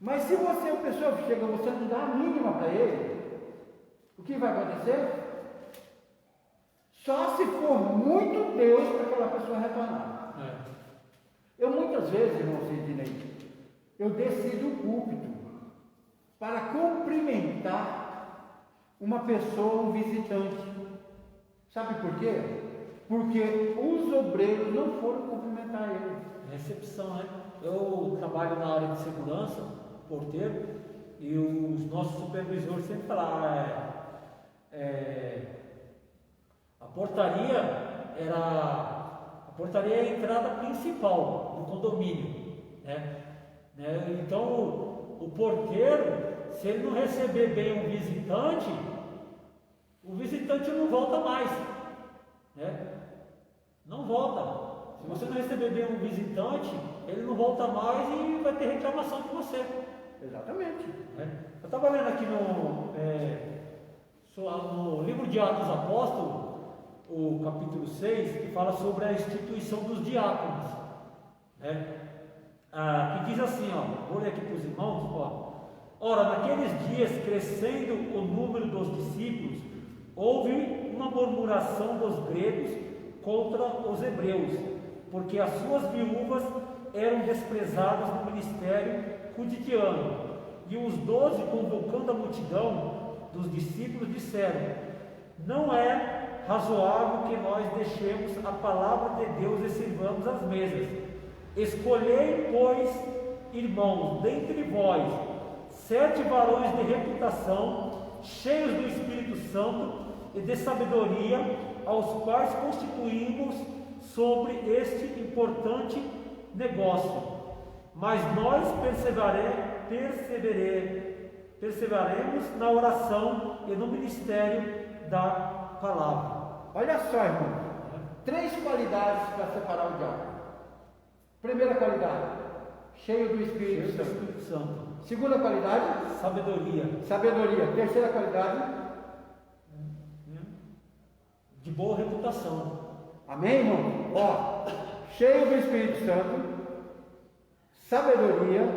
Mas se você, a pessoa chega, você não dá a mínima para ele, o que vai acontecer? Só se for muito Deus para aquela pessoa retornar. Eu muitas vezes, irmão Sidney, eu desci do púlpito para cumprimentar uma pessoa, um visitante. Sabe por quê? Porque os obreiros não foram cumprimentar ele. Recepção, né? Eu trabalho na área de segurança, porteiro, e os nossos supervisores sempre falaram, a portaria é a entrada principal do condomínio, né? Então o porteiro, se ele não receber bem o visitante não volta mais, né? Não volta. Se você não receber bem um visitante, ele não volta mais e vai ter reclamação de você. Exatamente. Eu estava lendo aqui no livro de Atos dos Apóstolos, o capítulo 6, que fala sobre a instituição dos diáconos. Que diz assim, vou ler aqui para os irmãos, ora, naqueles dias, crescendo o número dos discípulos, houve uma murmuração dos gregos contra os hebreus, porque as suas viúvas eram desprezadas no ministério cotidiano. E os 12, convocando a multidão dos discípulos, disseram: não é razoável que nós deixemos a palavra de Deus e sirvamos as mesas. Escolhei, pois, irmãos, dentre vós 7 varões de reputação, cheios do Espírito Santo e de sabedoria, aos quais constituímos sobre este importante negócio. Mas nós perseveraremos na oração e no ministério da palavra. Olha só, irmão, 3 qualidades para separar o diácono. Primeira qualidade, cheio do Espírito Santo. Segunda qualidade, sabedoria. Terceira qualidade, de boa reputação. Amém, irmão? Cheio do Espírito Santo, sabedoria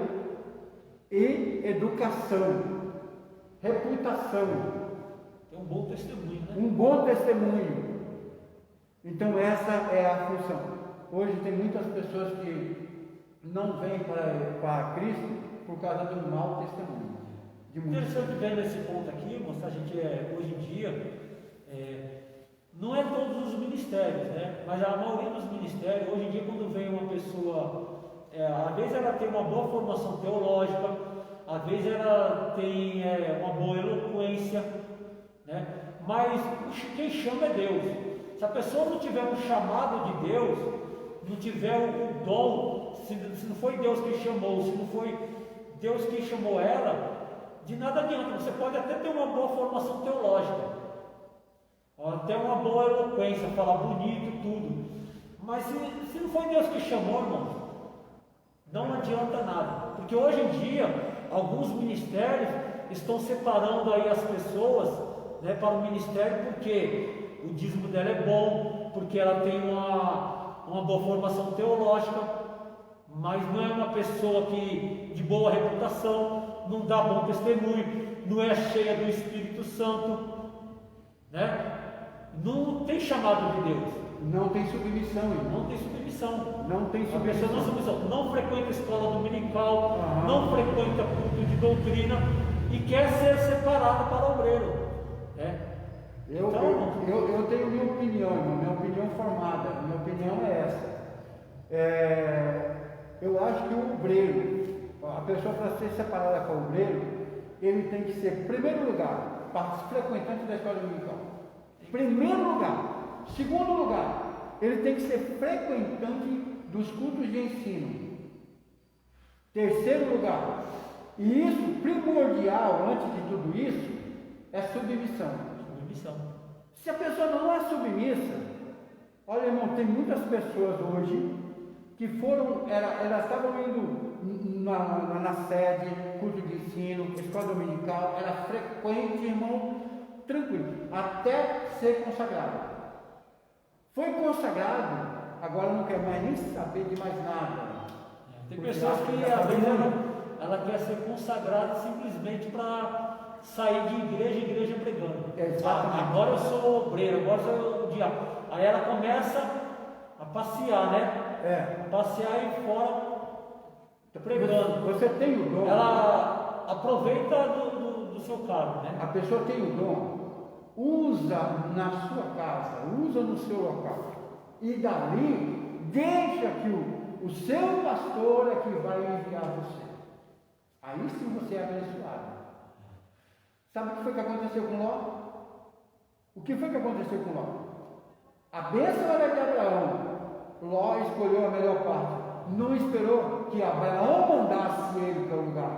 e educação, reputação. Tem um bom testemunho, né? Um bom testemunho. Então essa é a função. Hoje tem muitas pessoas que não vêm para Cristo por causa do mau testemunho. Interessante ver nesse ponto aqui, mostrar a gente hoje em dia, não é todos os ministérios, né? Mas a maioria dos ministérios, hoje em dia, quando vem uma pessoa, às vezes ela tem uma boa formação teológica, às vezes ela tem uma boa eloquência, né? Mas quem chama é Deus. Se a pessoa não tiver um chamado de Deus, não tiver o dom, se não foi Deus quem chamou, se não foi Deus quem chamou ela, de nada adianta. Você pode até ter uma boa formação teológica, até uma boa eloquência, falar bonito, tudo, mas se não foi Deus que chamou, irmão, não adianta nada. Porque hoje em dia alguns ministérios estão separando aí as pessoas, né, para o ministério, porque o dízimo dela é bom, porque ela tem uma boa formação teológica, mas não é uma pessoa de boa reputação, não dá bom testemunho, não é cheia do Espírito Santo, né? Não tem chamado de Deus. Não tem submissão, irmão. Não tem submissão. Não tem A pessoa não submissão. Não frequenta escola dominical, não frequenta culto de doutrina e quer ser separada para o obreiro. Eu tenho minha opinião, irmão, minha opinião formada. Minha opinião é essa. Eu acho que o obreiro, a pessoa para ser separada para o obreiro, ele tem que ser, em primeiro lugar, frequentante da escola dominical. Primeiro lugar. Segundo lugar, ele tem que ser frequentante dos cultos de ensino. Terceiro lugar, e isso, primordial, antes de tudo isso, é submissão. Se a pessoa não é submissa, olha, irmão, tem muitas pessoas hoje que elas estavam indo na sede, culto de ensino, escola dominical, era frequente, irmão, tranquilo, até ser consagrado. Foi consagrado, agora não quer mais nem saber de mais nada. Tem pessoas que às vezes ela quer ser consagrada simplesmente para sair de igreja em igreja pregando. Agora eu sou obreiro, agora eu sou o diabo. Aí ela começa a passear, né? Passear aí fora pregando. Você tem o dom. Ela aproveita do seu cargo, né? A pessoa tem o dom, usa na sua casa, usa no seu local. E dali, deixa que o seu pastor é que vai enviar você. Aí sim você é abençoado. Sabe o que foi que aconteceu com Ló? O que foi que aconteceu com Ló? A bênção era de Abraão. Ló escolheu a melhor parte. Não esperou que Abraão mandasse ele para o lugar.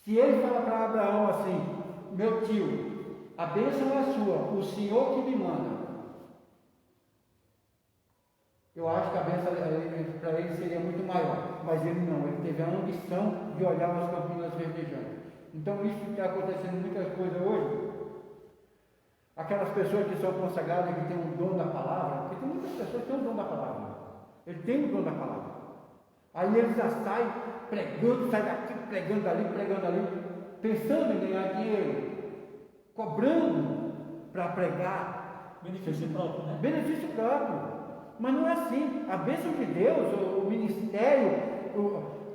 Se ele fala para Abraão assim: meu tio, a bênção é sua, o Senhor que me manda. Eu acho que a bênção para ele seria muito maior. Mas ele não, ele teve a ambição de olhar as campinas verdejantes. Então isso está acontecendo muitas coisas hoje. Aquelas pessoas que são consagradas, que têm o dom da palavra, porque tem muitas pessoas que têm o dom da palavra. Ele tem o dom da palavra. Aí ele já sai pregando, sai daqui, pregando ali, pensando em ganhar dinheiro, cobrando para pregar. Benefício próprio, né? Benefício próprio. Mas não é assim. A bênção de Deus, o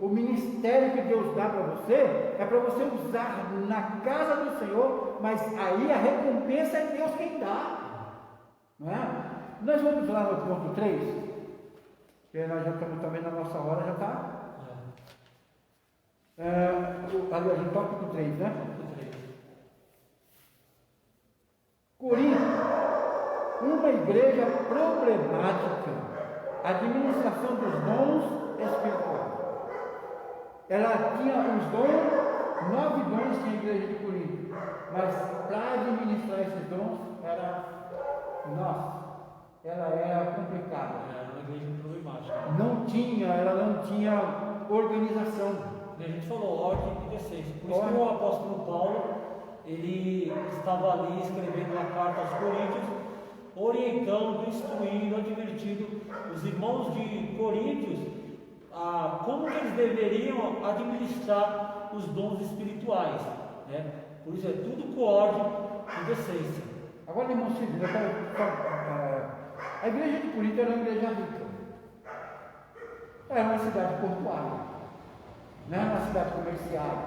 ministério que Deus dá para você, é para você usar na casa do Senhor, mas aí a recompensa é Deus quem dá. Não é? Nós vamos lá no ponto 3, porque nós já estamos também na nossa hora, já está. Aliás, no tópico 3, né? Corinto, uma igreja problemática, administração dos dons espirituais. Ela tinha os dons, 9 dons tinha a igreja de Corinto, mas para administrar esses dons ela era complicada. Era uma igreja problemática. Ela não tinha organização. E a gente falou ordem e decência. Por isso que o apóstolo Paulo, ele estava ali escrevendo uma carta aos Coríntios, orientando, instruindo, advertindo os irmãos de Coríntios como que eles deveriam administrar os dons espirituais, né? Por isso é tudo com ordem e decência. Agora, irmão Cid, a igreja de Corinto era uma igreja rica. Era uma cidade portuária, não era uma cidade comercial.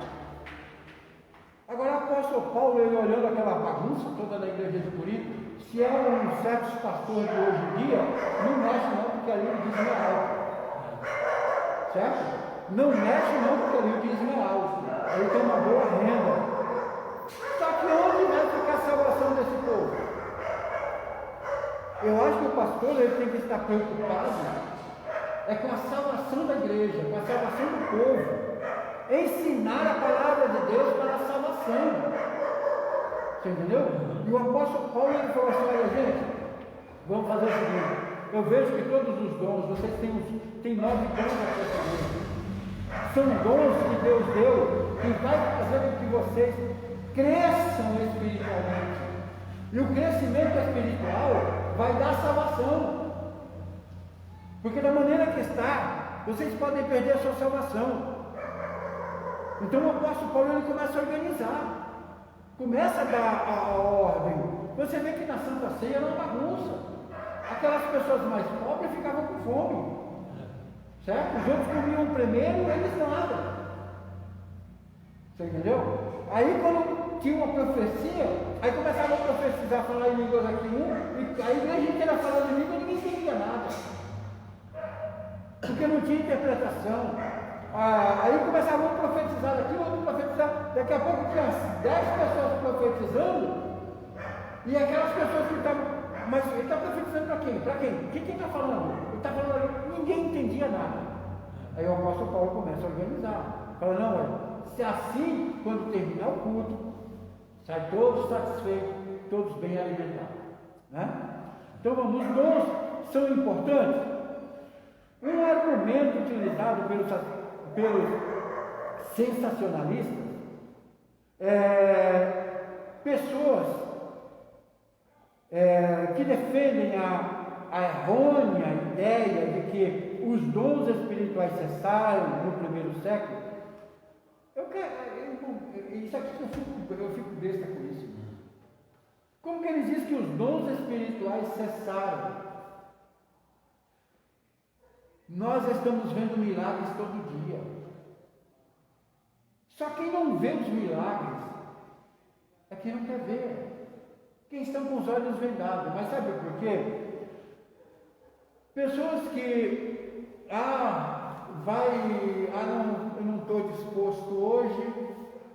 Agora, o apóstolo Paulo, ele olhando aquela bagunça toda da igreja de Corinto, se é um certos pastores de hoje em dia, não mexe não, porque ali o dízimo é alto. Certo? Não mexe não, porque ali o dízimo é alto. Ele tem uma boa renda. Só que onde vai ficar a salvação desse povo? Eu acho que o pastor ele tem que estar preocupado com a salvação da igreja, com a salvação do povo. Ensinar a palavra de Deus para a salvação. Você entendeu? E o apóstolo Paulo ele falou assim: olha gente, vamos fazer o seguinte. Eu vejo que todos os dons, vocês têm 9 dons na são dons que Deus deu e vai fazer com que vocês cresçam espiritualmente. E o crescimento espiritual vai dar salvação. Porque da maneira que está, vocês podem perder a sua salvação. Então o apóstolo Paulo ele começa a organizar. Começa a dar a ordem. Você vê que na Santa Ceia era uma bagunça. Aquelas pessoas mais pobres ficavam com fome. Certo? Os outros comiam primeiro e eles nada. Você entendeu? Aí quando tinha uma profecia, aí começavam a profetizar, falar em línguas aqui e a igreja inteira falando em língua, ninguém entendia nada. Porque não tinha interpretação. Aí começavam a profetizar aqui, outro profetizar. Daqui a pouco tinha 10 pessoas profetizando, e aquelas pessoas que estavam. Mas ele está profetizando para quem? Para quem? Quem está falando? Ele está falando ali, ninguém entendia nada. Aí o apóstolo Paulo começa a organizar. Fala, não, olha, se assim, quando terminar o culto, sai todos satisfeitos, todos bem alimentados. Né? Então vamos, os dons são importantes. Um argumento utilizado pelos sensacionalistas pessoas que defendem a errônea ideia de que os dons espirituais cessaram no primeiro século, Isso aqui eu fico besta com isso. Como que ele diz que os dons espirituais cessaram? Nós estamos vendo milagres todo dia. Só quem não vê os milagres é quem não quer ver. Quem estão com os olhos vendados. Mas sabe por quê? Pessoas que, eu não estou disposto hoje,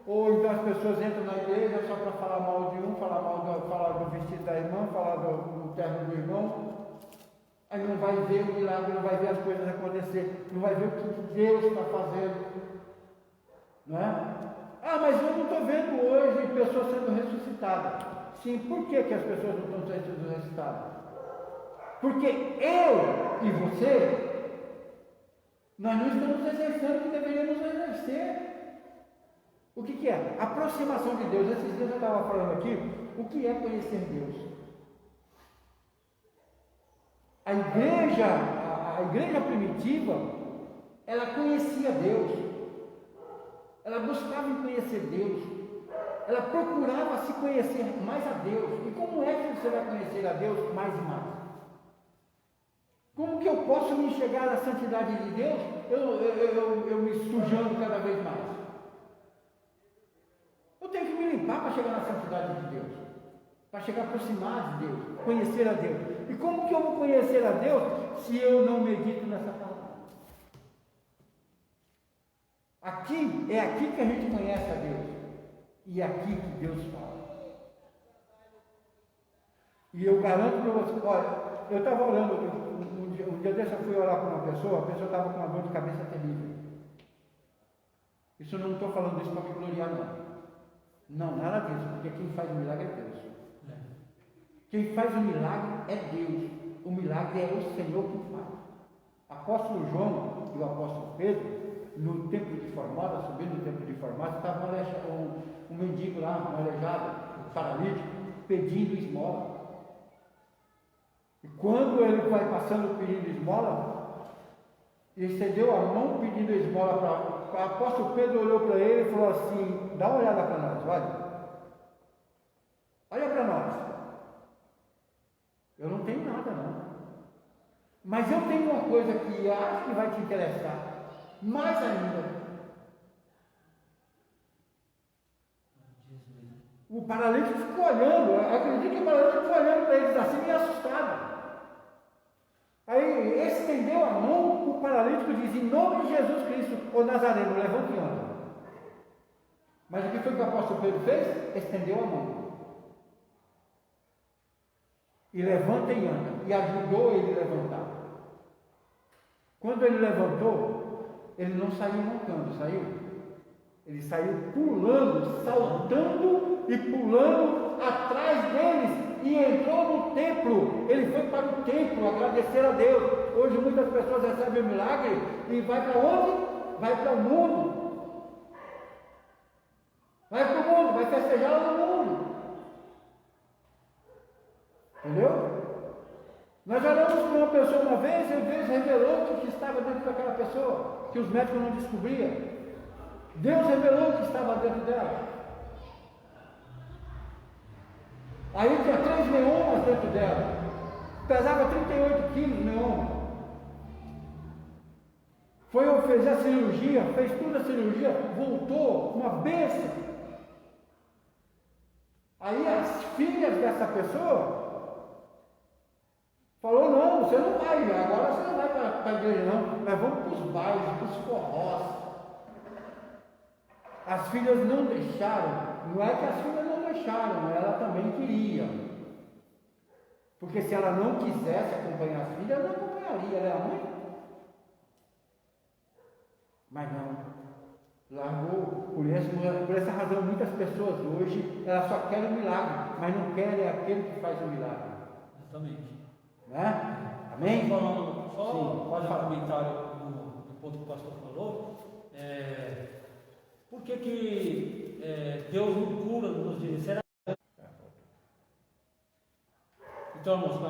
ou então as pessoas entram na igreja só para falar mal de um, falar do vestido da irmã, falar do terno do irmão. Aí não vai ver o milagre, não vai ver as coisas acontecer, não vai ver o que Deus está fazendo. Não é? Mas eu não estou vendo hoje pessoas sendo ressuscitadas. Sim, por que as pessoas não estão sendo ressuscitadas? Porque eu e você, nós não estamos exercendo o que deveríamos exercer. O que é? Aproximação de Deus. Esses dias eu estava falando aqui, o que é conhecer Deus? A igreja primitiva, ela conhecia Deus, ela buscava em conhecer Deus, ela procurava se conhecer mais a Deus. E como é que você vai conhecer a Deus mais e mais? Como que eu posso me enxergar na santidade de Deus, eu me sujando cada vez mais? Eu tenho que me limpar para chegar na santidade de Deus, para chegar aproximado de Deus, conhecer a Deus. E como que eu vou conhecer a Deus se eu não medito nessa palavra? É aqui que a gente conhece a Deus. E é aqui que Deus fala. E eu garanto para você, olha, eu estava orando, um dia desse eu fui orar para uma pessoa, a pessoa estava com uma dor de cabeça terrível. Isso eu não estou falando isso para me gloriar, não. Não, nada disso, porque quem faz o milagre é Deus. Quem faz o milagre é Deus. O milagre é o Senhor que faz. Apóstolo João e o apóstolo Pedro, no templo de Formosa, subindo no templo de Formosa, estava um mendigo lá, um aleijado, um paralítico, pedindo esmola. E quando ele vai passando pedindo esmola, ele estendeu a mão pedindo esmola para o apóstolo Pedro, olhou para ele e falou assim: dá uma olhada para nós, olha para nós. Eu não tenho nada, não. Mas eu tenho uma coisa que acho que vai te interessar. Mais ainda. O paralítico ficou olhando. Eu acredito que o paralítico ficou olhando para eles assim, meio assustado. Aí estendeu a mão, o paralítico diz: em nome de Jesus Cristo, ô Nazareno, levanta e anda. Mas o que foi que o apóstolo Pedro fez? Estendeu a mão. E levanta e anda. E ajudou ele a levantar. Quando ele levantou, ele não saiu mancando, saiu? Ele saiu pulando, saltando e pulando atrás deles. E entrou no templo. Ele foi para o templo agradecer a Deus. Hoje muitas pessoas recebem o milagre e vai para onde? Vai para o mundo. Vai para o mundo, vai festejar lá no mundo. Entendeu? Nós oramos com uma pessoa uma vez, e Deus revelou o que estava dentro daquela pessoa, que os médicos não descobriam. Deus revelou o que estava dentro dela. Aí tinha 3 miomas dentro dela. Pesava 38 quilos mioma. Fez a cirurgia, fez toda a cirurgia, voltou uma bênção. Aí as filhas dessa pessoa falou: não, você não vai, agora você não vai para a igreja não, mas vamos para os bailes, para os forrós. As filhas não deixaram. Não é que as filhas não deixaram, ela também queria. Porque se ela não quisesse acompanhar as filhas, ela não acompanharia, ela é a mãe. Mas não, largou. Por essa razão, muitas pessoas hoje, elas só querem um milagre, mas não querem aquele que faz o milagre. Exatamente. Né? Amém? Falando, só sim, pode falar. Um comentário no ponto que o pastor falou. Por que Deus não cura nos dias? Será? Então, irmãos,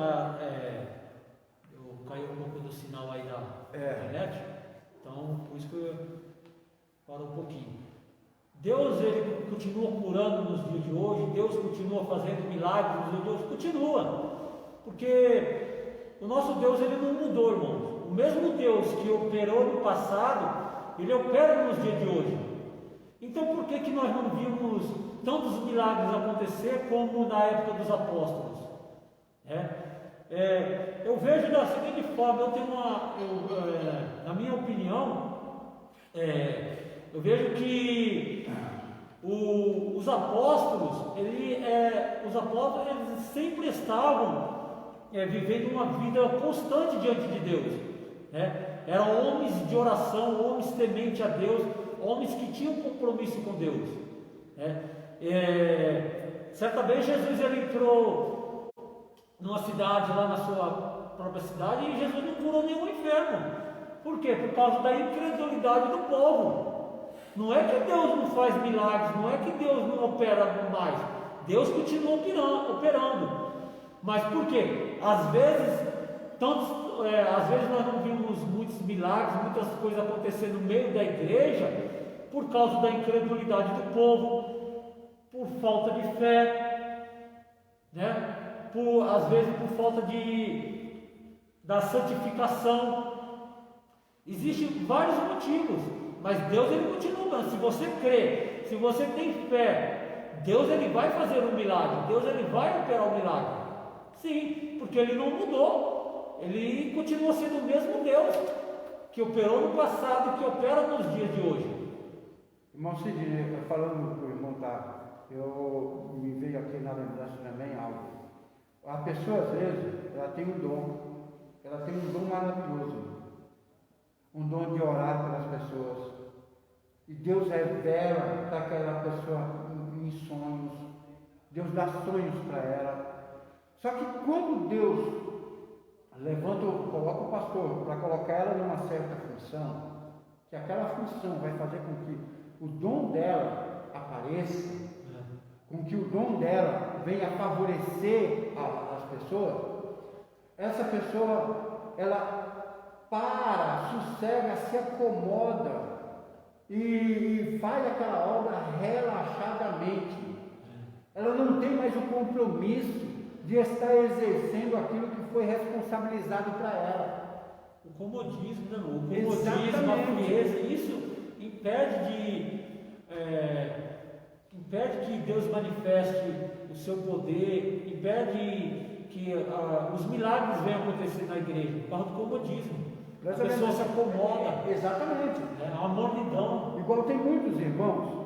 eu caí um pouco do sinal aí da internet, então por isso que eu paro um pouquinho. Deus ele continua curando nos dias de hoje, Deus continua fazendo milagres nos dias de hoje, continua, porque o nosso Deus ele não mudou, irmãos. O mesmo Deus que operou no passado, ele opera nos dias de hoje. Então por que nós não vimos tantos milagres acontecer como na época dos apóstolos? Eu vejo da seguinte forma, na minha opinião, eu vejo que os apóstolos, eles sempre estavam vivendo uma vida constante diante de Deus. Eram homens de oração, homens tementes a Deus, homens que tinham compromisso com Deus. Certa vez Jesus ele entrou numa cidade, lá na sua própria cidade, e Jesus não curou nenhum enfermo. Por quê? Por causa da incredulidade do povo. Não é que Deus não faz milagres, não é que Deus não opera mais. Deus continua operando. Mas por quê? Às vezes nós não vimos muitos milagres, muitas coisas acontecendo no meio da igreja, por causa da incredulidade do povo, por falta de fé, às vezes por falta da santificação. Existem vários motivos, mas Deus ele continua. Se você crê, se você tem fé, Deus ele vai fazer um milagre, Deus ele vai operar um milagre. Sim, porque ele não mudou. Ele continua sendo o mesmo Deus que operou no passado e que opera nos dias de hoje. Irmão Sidney, falando para o irmão, me veio aqui na lembrança também algo. A pessoa, às vezes, ela tem um dom maravilhoso, um dom de orar pelas pessoas. E Deus revela para aquela pessoa em sonhos, Deus dá sonhos para ela. Só que quando Deus coloca o pastor para colocar ela numa certa função, que aquela função vai fazer com que o dom dela apareça, com que o dom dela venha favorecer as pessoas, essa pessoa, ela sossega, se acomoda e faz aquela obra relaxadamente. Ela não tem mais o compromisso de estar exercendo aquilo que foi responsabilizado para ela. O comodismo, a frieza, isso impede que Deus manifeste o seu poder, impede que os milagres venham acontecer na igreja, por causa do comodismo. A pessoa se acomoda. Exatamente. A mornidão. Igual tem muitos irmãos.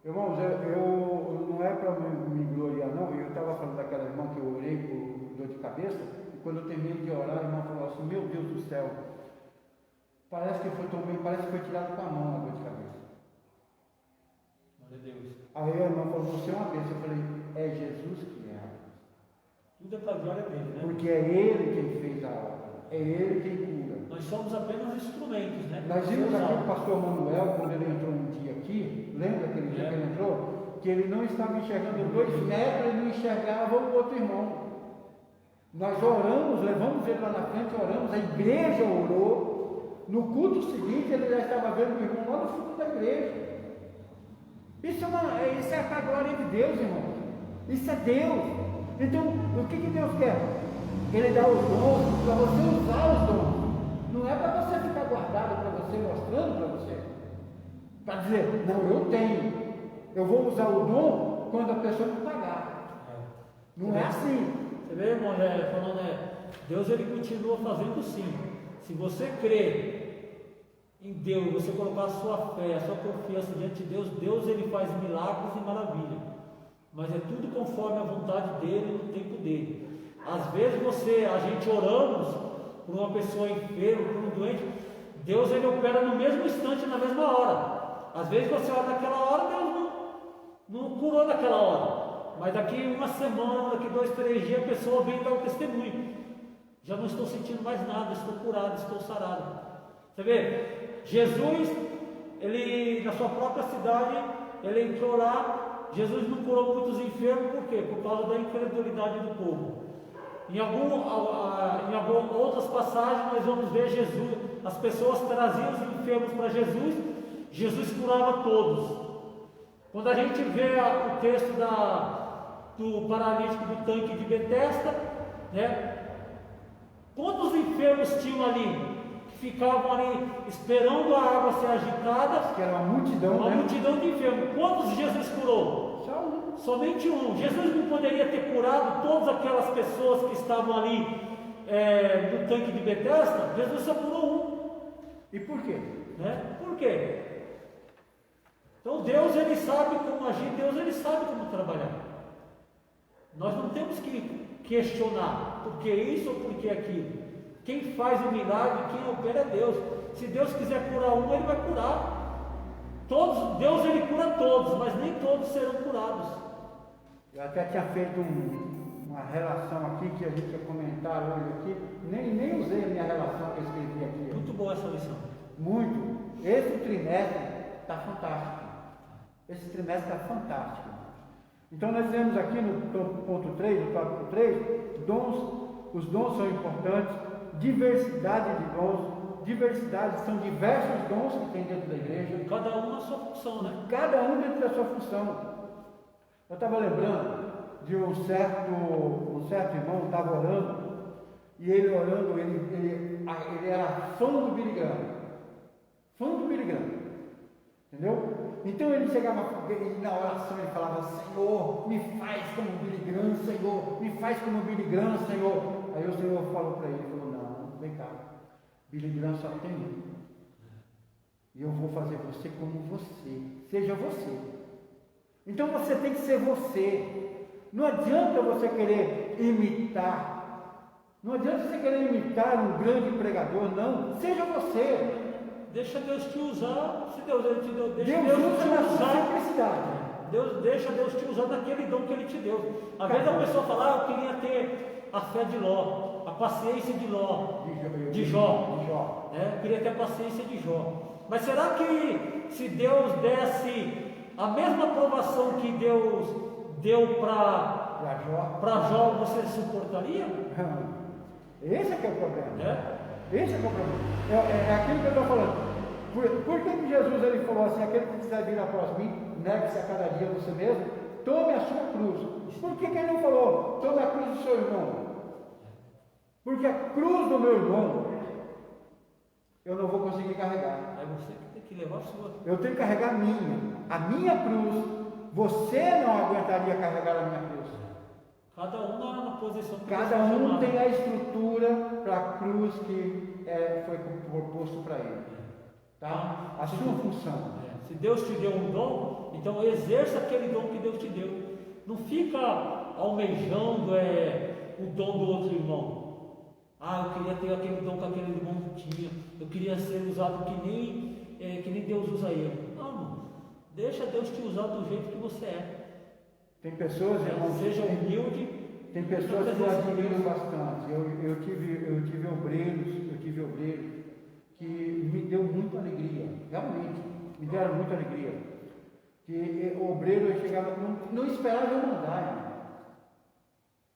Irmãos, eu não é para me gloriar, não. Eu estava falando daquela irmã que eu orei por dor de cabeça, e quando eu terminei de orar, a irmã falou assim: meu Deus do céu, parece que foi tirado com a mão a dor de cabeça. Glória a Deus. Aí a irmã falou: você é uma bênção. Eu falei: é Jesus que é. Tudo é para a glória dele, né? Porque é Ele quem fez a obra, é Ele quem cura. Nós somos apenas instrumentos, né? Nós vimos aqui o pastor Manuel, quando ele entrou um dia aqui, lembra aquele dia que ele entrou? Que ele não estava enxergando 2 metros, ele não enxergava o outro irmão. Nós oramos, levamos ele lá na frente, oramos, a igreja orou. No culto seguinte, ele já estava vendo o irmão lá no fundo da igreja. Isso é para a glória de Deus, irmão. Isso é Deus. Então, o que Deus quer? Ele dá os dons para você usar os dons. Não é para você ficar guardado para você, mostrando para você. Para dizer: não, eu tenho. Eu vou usar o dom quando a pessoa me pagar. Não é assim. Você vê, irmão, Deus ele continua fazendo sim. Se você crer em Deus, você colocar a sua fé, a sua confiança diante de Deus, Deus ele faz milagres e maravilhas. Mas é tudo conforme a vontade dele, no tempo dele. Às vezes a gente oramos por uma pessoa enferma, por um doente, Deus ele opera no mesmo instante, na mesma hora. Às vezes você ora naquela hora, Deus não curou naquela hora. Mas daqui uma semana, daqui 2, 3 dias, a pessoa vem dar um testemunho. Já não estou sentindo mais nada, estou curado, estou sarado. Você vê, Jesus, ele na sua própria cidade, ele entrou lá, Jesus não curou muitos enfermos, por quê? Por causa da incredulidade do povo. Em algumas outras passagens nós vamos ver Jesus, as pessoas traziam os enfermos para Jesus, Jesus curava todos. Quando a gente vê o texto do paralítico do tanque de Betesda, né? Quantos enfermos tinham ali, que ficavam ali esperando a água ser agitada? Que era uma multidão, uma né? multidão de enfermos. Quantos Jesus curou? Só um. Somente um. Jesus não poderia ter curado todas aquelas pessoas que estavam ali no tanque de Betesda. Jesus só curou um. E por quê? Né? Por quê? Então Deus, ele sabe como agir, Deus, ele sabe como trabalhar. Nós não temos que questionar por que isso ou por que aquilo. Quem faz o milagre, quem opera é Deus. Se Deus quiser curar um, ele vai curar. Deus, ele cura todos, mas nem todos serão curados. Eu até tinha feito uma relação aqui que a gente ia comentar hoje aqui. Nem usei a minha relação que eu escrevi aqui. Muito boa essa lição. Muito. Esse trimestre está fantástico. Esse trimestre está fantástico. Então nós temos aqui no ponto 3, no tópico 3, dons. Os dons são importantes, diversidade de dons, diversidade, são diversos dons que tem dentro da igreja. Cada um na sua função, né? Cada um dentro da sua função. Eu estava lembrando de um certo irmão estava orando, e ele orando, ele era fã do Billy Graham. Fã do Billy Graham. Entendeu? Então ele chegava e na oração ele falava: Senhor, me faz como Billy Graham, Senhor, me faz como Billy Graham, Senhor. Aí o Senhor falou para ele, falou: não, vem cá, Billy Graham só tem um. E eu vou fazer você como você, seja você. Então você tem que ser você. Não adianta você querer imitar. Não adianta você querer imitar um grande pregador, não. Seja você. Deixa Deus te usar. Se Deus te deu, deixa Deus Deus usa te na sua usar. simplicidade. Deixa Deus te usar naquele dom que Ele te deu. Às vezes a pessoa fala: eu queria ter a fé de Ló, a paciência de Ló, de Jó. Eu queria ter a paciência de Jó. Mas será que se Deus desse a mesma aprovação que Deus deu para Jó, você suportaria? Esse é que é o problema. Esse é que é o problema. É aquilo que eu estou falando. Por que Jesus ele falou assim: aquele que quiser vir após mim, negue-se a cada dia você mesmo, tome a sua cruz. Por que ele não falou: tome a cruz do seu irmão? Porque a cruz do meu irmão eu não vou conseguir carregar. É você que tem que levar a sua. Eu tenho que carregar a minha cruz. Você não aguentaria carregar a minha cruz. Cada um na posição que Cada um tem a estrutura para a cruz que foi proposto para ele. Tá? A sua função. Se Deus te deu um dom, então exerça aquele dom que Deus te deu. Não fica almejando o dom do outro irmão. Eu queria ter aquele dom que aquele irmão tinha. Eu queria ser usado que nem Deus usa ele. Não, deixa Deus te usar do jeito que você é. Tem pessoas, irmãos, seja humilde. Tem pessoas que eu admiro bastante. Eu tive obreiros que me deu muita alegria, realmente, me deram muita alegria. Que o obreiro chegava, não esperava eu mandar,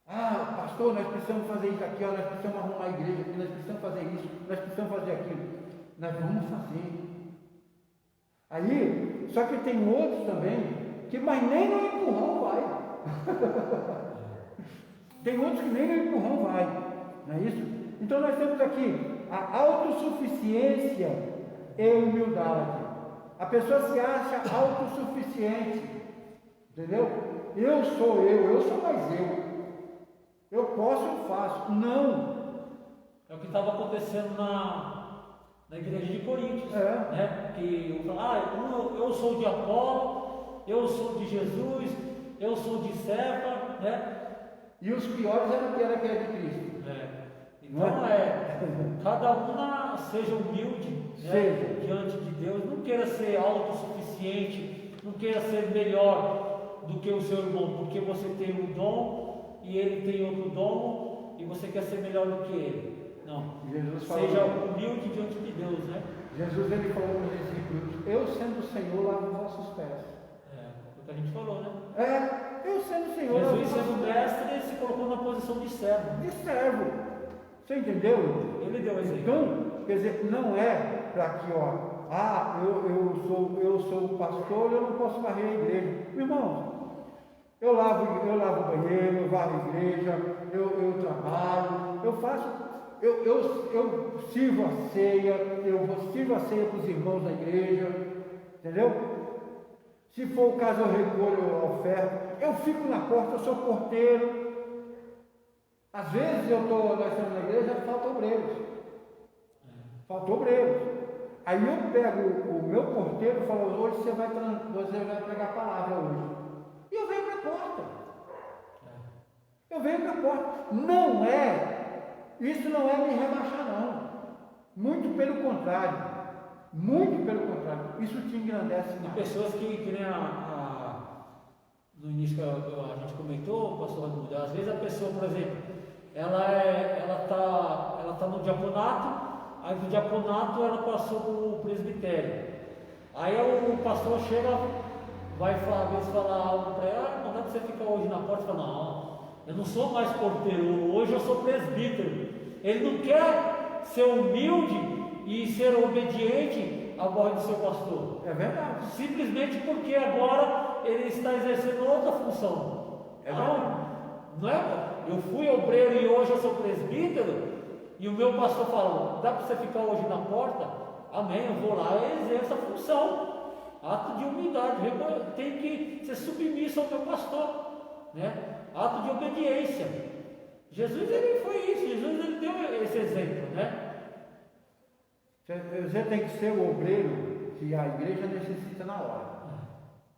irmão. Pastor, nós precisamos fazer isso aqui, nós precisamos arrumar a igreja aqui, nós precisamos fazer isso, nós precisamos fazer aquilo. Nós vamos fazer. Aí, só que tem outros também que mas nem no empurrão vai. Tem outros que nem no empurrão vai, não é isso? Então nós temos aqui a autossuficiência e humildade. A pessoa se acha autossuficiente, entendeu? Eu sou mais eu. Eu posso, eu faço. Não. É o que estava acontecendo na igreja de Coríntios, né? Que eu sou de Apolo, eu sou de Jesus, eu sou de Cefa, né? E os piores eram que era de Cristo. Então cada um seja humilde, né? Diante de Deus, não queira ser autossuficiente, não queira ser melhor do que o seu irmão, porque você tem um dom e ele tem outro dom e você quer ser melhor do que ele. Não. Seja humilde diante de Deus, né? Jesus ele falou para os discípulos: eu sendo o Senhor lavo os vossos pés. É o que a gente falou, né? Eu sendo o Senhor. Jesus sendo mestre, ele se colocou na posição de servo. De servo. Você entendeu? Ele deu exemplo. Então, quer dizer, não é para que, eu sou o pastor, eu não posso varrer a igreja. Meu irmão, eu lavo o banheiro, eu varro a igreja, eu trabalho, eu sirvo a ceia, sirvo a ceia para os irmãos da igreja, entendeu? Se for o caso, eu recolho a oferta, eu fico na porta, eu sou porteiro. Às vezes nós estamos na igreja, faltam obreiros. Aí eu pego o meu porteiro e falo, hoje você vai pregar a palavra hoje. E eu venho para a porta. Isso não é me rebaixar, não. Muito pelo contrário. Isso te engrandece mais. Pessoas que nem no início a gente comentou, pastor Raimundo, às vezes a pessoa, por exemplo, ela tá no diaconato, aí do diaconato ela passou para o presbitério. Aí o pastor chega, vai às vezes falar algo para ela, não dá para você ficar hoje na porta, fala, não, eu não sou mais porteiro, hoje eu sou presbítero. Ele não quer ser humilde e ser obediente à voz do seu pastor. É verdade. Simplesmente porque agora ele está exercendo outra função. É verdade. Não é? Eu fui obreiro e hoje eu sou presbítero, e o meu pastor fala, dá para você ficar hoje na porta? Amém, eu vou lá e exerço a função. Ato de humildade, tem que ser submisso ao meu pastor, né? Ato de obediência. Jesus ele foi isso, Jesus ele deu esse exemplo, né? Você tem que ser o obreiro que a igreja necessita na hora.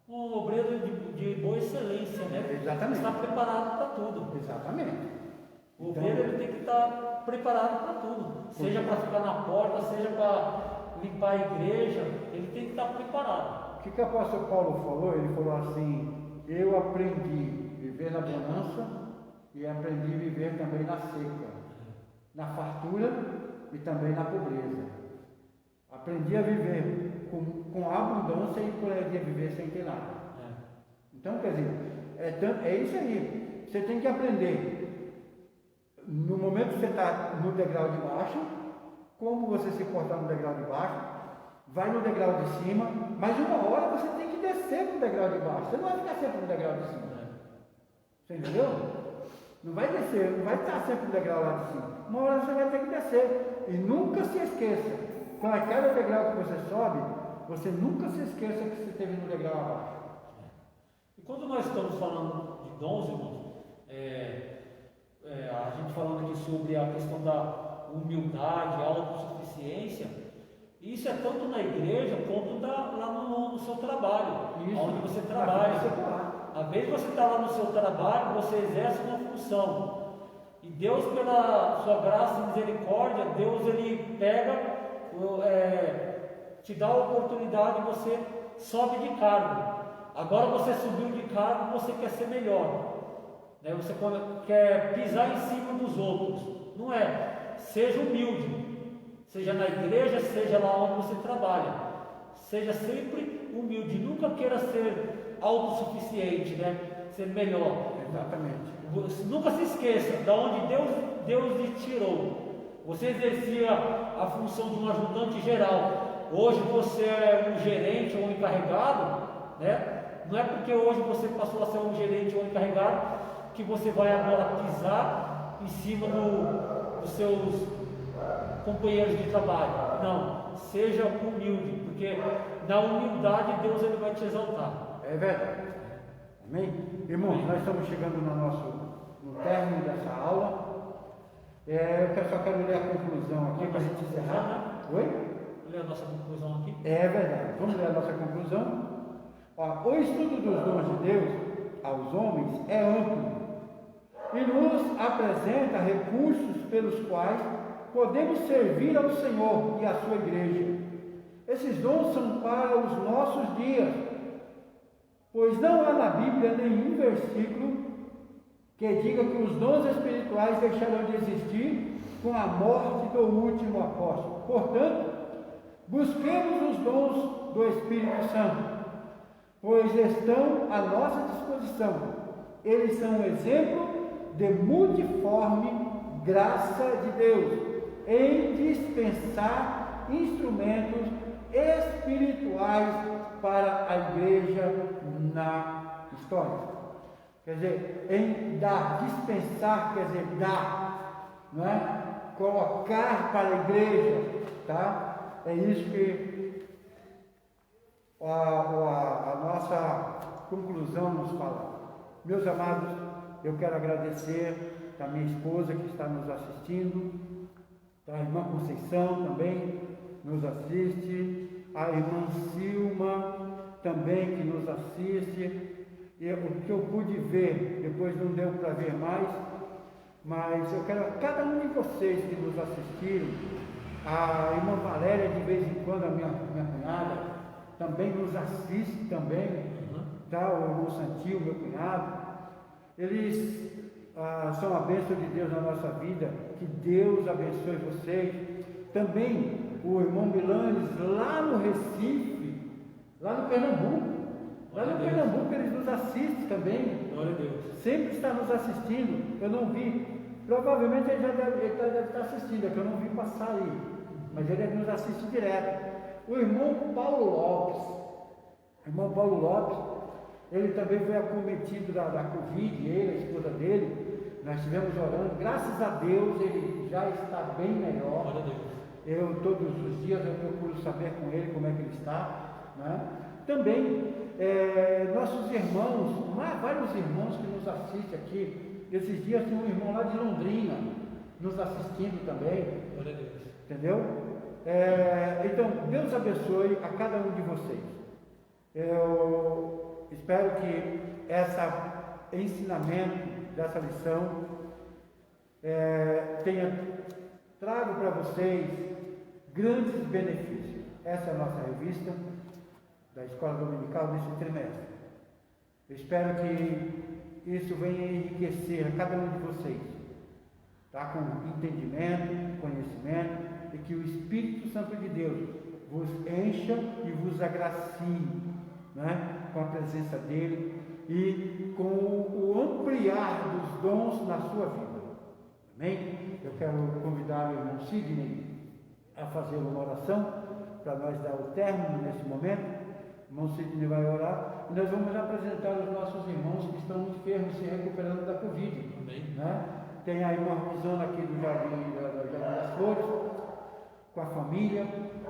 Um obreiro de boa excelência, né? Exatamente. Está preparado para tudo. Exatamente. O obreiro ele tem que estar preparado para tudo. Seja para ficar na porta, seja para limpar a igreja, ele tem que estar preparado. O que o apóstolo Paulo falou? Ele falou assim, eu aprendi a viver na bonança e aprendi a viver também na seca, na fartura e também na pobreza. Aprendi a viver com abundância e aprendi a viver sem ter nada. Então, quer dizer, é isso aí. Você tem que aprender, no momento que você está no degrau de baixo, como você se portar no degrau de baixo, vai no degrau de cima, mas uma hora você tem que descer para o degrau de baixo. Você não vai ficar sempre no degrau de cima. Você entendeu? Não vai descer, não vai estar sempre no degrau lá de cima. Uma hora você vai ter que descer. E nunca se esqueça, com cada degrau que você sobe, você nunca se esqueça que você esteve no degrau abaixo. E quando nós estamos falando de dons, irmãos, a gente falando aqui sobre a questão da humildade, a autossuficiência, isso é tanto na igreja quanto lá no seu trabalho, onde você trabalha. Às vezes você está lá no seu trabalho, você exerce uma função, e Deus, pela sua graça e misericórdia, Deus ele pega, te dá a oportunidade, você sobe de cargo. Agora você subiu de cargo, você quer ser melhor, né? Você quer pisar em cima dos outros. Não é. Seja humilde, seja na igreja, seja lá onde você trabalha. Seja sempre humilde, nunca queira ser autossuficiente, né? Ser melhor. Exatamente. Nunca se esqueça de onde Deus lhe tirou. Você exercia a função de um ajudante geral. Hoje você é um gerente ou um encarregado, né? Não é porque hoje você passou a ser um gerente ou um encarregado que você vai agora pisar em cima dos seus companheiros de trabalho. Não, seja humilde, porque na humildade Deus ele vai te exaltar. É verdade. Amém? Irmãos, nós estamos chegando no término dessa aula. Eu só quero ler a conclusão aqui para a gente encerrar. Né? Oi? Vou ler a nossa conclusão aqui. É verdade. Vamos ler a nossa conclusão. O estudo dos dons de Deus aos homens é amplo e nos apresenta recursos pelos quais podemos servir ao Senhor e à sua igreja. Esses dons são para os nossos dias, pois não há na Bíblia nenhum versículo que diga que os dons espirituais deixarão de existir com a morte do último apóstolo. Portanto, busquemos os dons do Espírito Santo, pois estão à nossa disposição. Eles são um exemplo de multiforme graça de Deus em dispensar instrumentos espirituais para a igreja na história. Quer dizer, em dar, dispensar, quer dizer, dar, não é? Colocar para a igreja, tá? É isso que a nossa conclusão nos fala. Meus amados, eu quero agradecer a minha esposa que está nos assistindo, a irmã Conceição também nos assiste, a irmã Silma também que nos assiste. O que eu pude ver, depois não deu para ver mais, mas eu quero, cada um de vocês que nos assistiram, a irmã Valéria, de vez em quando, a minha cunhada, também nos assiste também, tá? O irmão Santinho, meu cunhado, eles são a bênção de Deus na nossa vida, que Deus abençoe vocês. Também o irmão Milanes, lá no Recife, lá no Pernambuco, eles nos assistem também. Glória a Deus. Sempre está nos assistindo. Eu não vi, provavelmente ele deve estar assistindo, é que eu não vi passar aí, mas ele nos assiste direto. O irmão Paulo Lopes, ele também foi acometido da Covid, ele, a esposa dele, nós estivemos orando, graças a Deus ele já está bem melhor. Glória a Deus. Todos os dias eu procuro saber com ele como é que ele está, né? Também nossos irmãos, vários irmãos que nos assistem aqui. Esses dias tem um irmão lá de Londrina nos assistindo também. Glória a Deus. Entendeu? Então, Deus abençoe a cada um de vocês. Eu espero que esse ensinamento dessa lição trago para vocês grandes benefícios. Essa é a nossa revista da Escola Dominical desse trimestre. Eu espero que isso venha enriquecer a cada um de vocês, tá? Com entendimento, conhecimento, e que o Espírito Santo de Deus vos encha e vos agracie, né? Com a presença dele e com o ampliar dos dons na sua vida. Amém? Eu quero convidar o irmão Sidney a fazer uma oração para nós dar o término nesse momento. O irmão Sidney vai orar e nós vamos apresentar os nossos irmãos que estão enfermos, se recuperando da Covid. Amém. Né? Tem a irmã Rosana aqui do Jardim das Flores, com a família.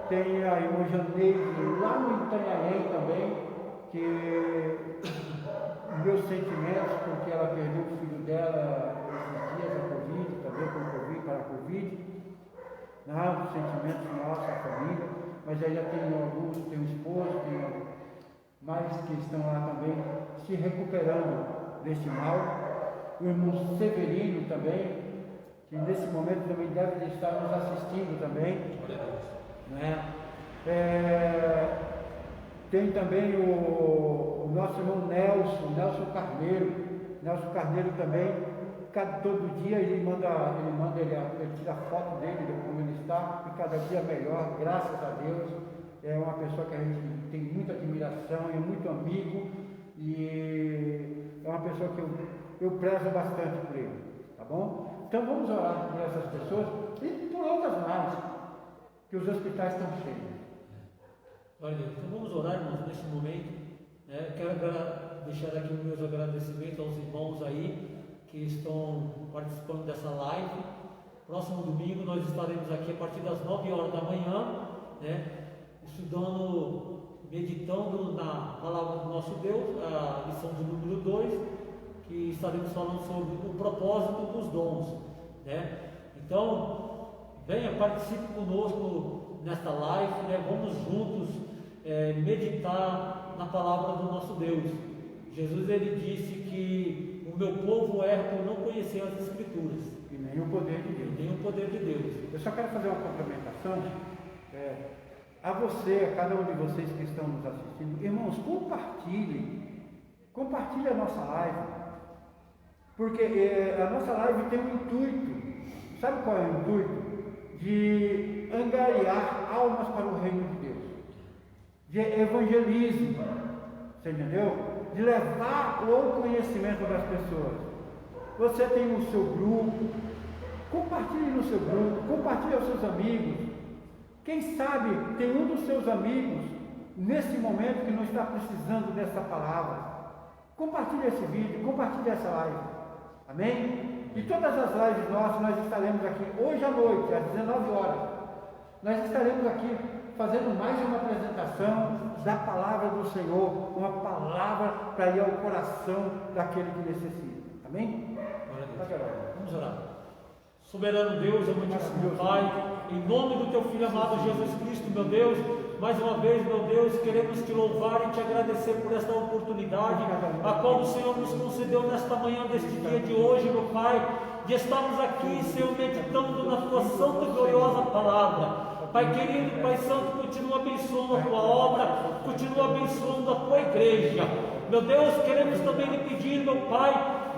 Tem a irmã Janeide lá no Itanhaém também, que meus sentimentos, porque ela perdeu o filho dela esses dias, a Covid, também com Covid, para a Covid. Não, os sentimentos nossos, a família, mas ainda tem alguns, tem o esposo, tem mais que estão lá também se recuperando deste mal. O irmão Severino também, que nesse momento também deve estar nos assistindo também. Né? Tem também o nosso irmão Nelson Carneiro. Nelson Carneiro também, todo dia ele tira foto dele, de como ele está, e cada dia melhor, graças a Deus. É uma pessoa que a gente tem muita admiração, é muito amigo, e é uma pessoa que eu prezo bastante por ele, tá bom? Então vamos orar por essas pessoas e por outras mais, que os hospitais estão cheios. Glória a Deus. Então vamos orar, irmãos, neste momento. Quero deixar aqui os meus agradecimentos aos irmãos aí que estão participando dessa live. Próximo domingo nós estaremos aqui a partir das 9 horas da manhã, né, estudando, meditando na palavra do nosso Deus, a lição de número 2, que estaremos falando sobre o propósito dos dons, né? Então, venha, participe conosco nesta live, né? Vamos juntos meditar na palavra do nosso Deus. Jesus, ele disse que o meu povo erra por não conhecer as Escrituras. E nem o poder de Deus. Nem o poder de Deus. Eu só quero fazer uma complementação. A você, a cada um de vocês que estão nos assistindo, irmãos, compartilhe a nossa live, porque a nossa live tem um intuito. Sabe qual é o intuito? De angariar almas para o reino de Deus, de evangelismo, você entendeu? De levar o conhecimento das pessoas. Você tem o seu grupo, compartilhe no seu grupo, compartilhe aos seus amigos, Quem sabe tem um dos seus amigos, nesse momento, que não está precisando dessa palavra. Compartilhe esse vídeo, compartilhe essa live. Amém? E todas as lives nossas, nós estaremos aqui hoje à noite, às 19 horas. Nós estaremos aqui fazendo mais uma apresentação da palavra do Senhor, uma palavra para ir ao coração daquele que necessita. Amém? Vamos orar. Soberano Deus, amantíssimo Pai, em nome do Teu Filho amado Jesus Cristo, meu Deus, mais uma vez, meu Deus, queremos Te louvar e Te agradecer por esta oportunidade, a qual o Senhor nos concedeu nesta manhã deste dia de hoje, meu Pai, de estarmos aqui, Senhor, meditando na Tua santa e gloriosa palavra. Pai querido, Pai Santo, continua abençoando a Tua obra, continua abençoando a Tua igreja. Meu Deus, queremos também lhe pedir, meu Pai,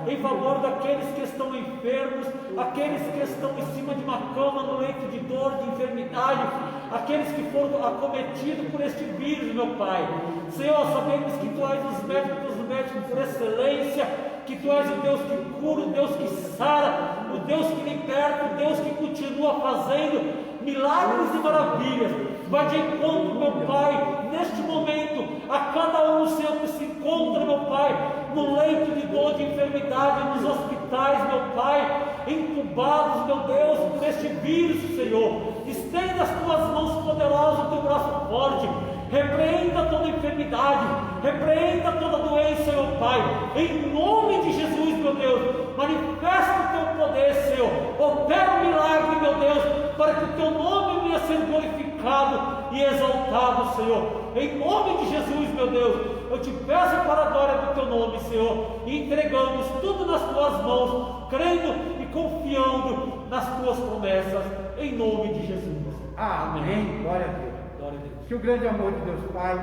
em favor daqueles que estão enfermos, aqueles que estão em cima de uma cama, no leito de dor, de enfermidade, aqueles que foram acometidos por este vírus, meu Pai. Senhor, sabemos que Tu és os médicos por excelência, que Tu és o Deus que cura, o Deus que sara, o Deus que liberta, o Deus que continua fazendo milagres e maravilhas. Vai de encontro, meu Pai, neste momento, a cada um, Senhor, que se encontra, meu Pai, no leito de dor, de enfermidade, nos hospitais, meu Pai, entubados, meu Deus, por este vírus, Senhor. Estenda as Tuas mãos poderosas, o Teu braço forte. Repreenda toda enfermidade, repreenda toda doença, meu Pai, em nome de Jesus, meu Deus. Manifesta o Teu poder, Senhor. Opera um milagre, meu Deus, para que o Teu nome venha a ser glorificado e exaltado, Senhor. Em nome de Jesus, meu Deus, eu Te peço para a glória do Teu nome, Senhor, e entregamos tudo nas Tuas mãos, crendo e confiando nas Tuas promessas, em nome de Jesus. Amém. Glória a Deus. Glória a Deus. Que o grande amor de Deus Pai,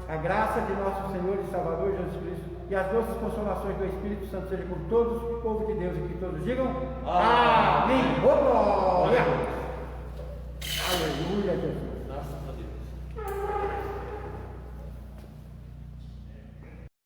a graça de nosso Senhor e Salvador Jesus Cristo e as doces consolações do Espírito Santo sejam com todos o povo de Deus e que todos digam amém. Oh, glória. Aleluia, Jesus.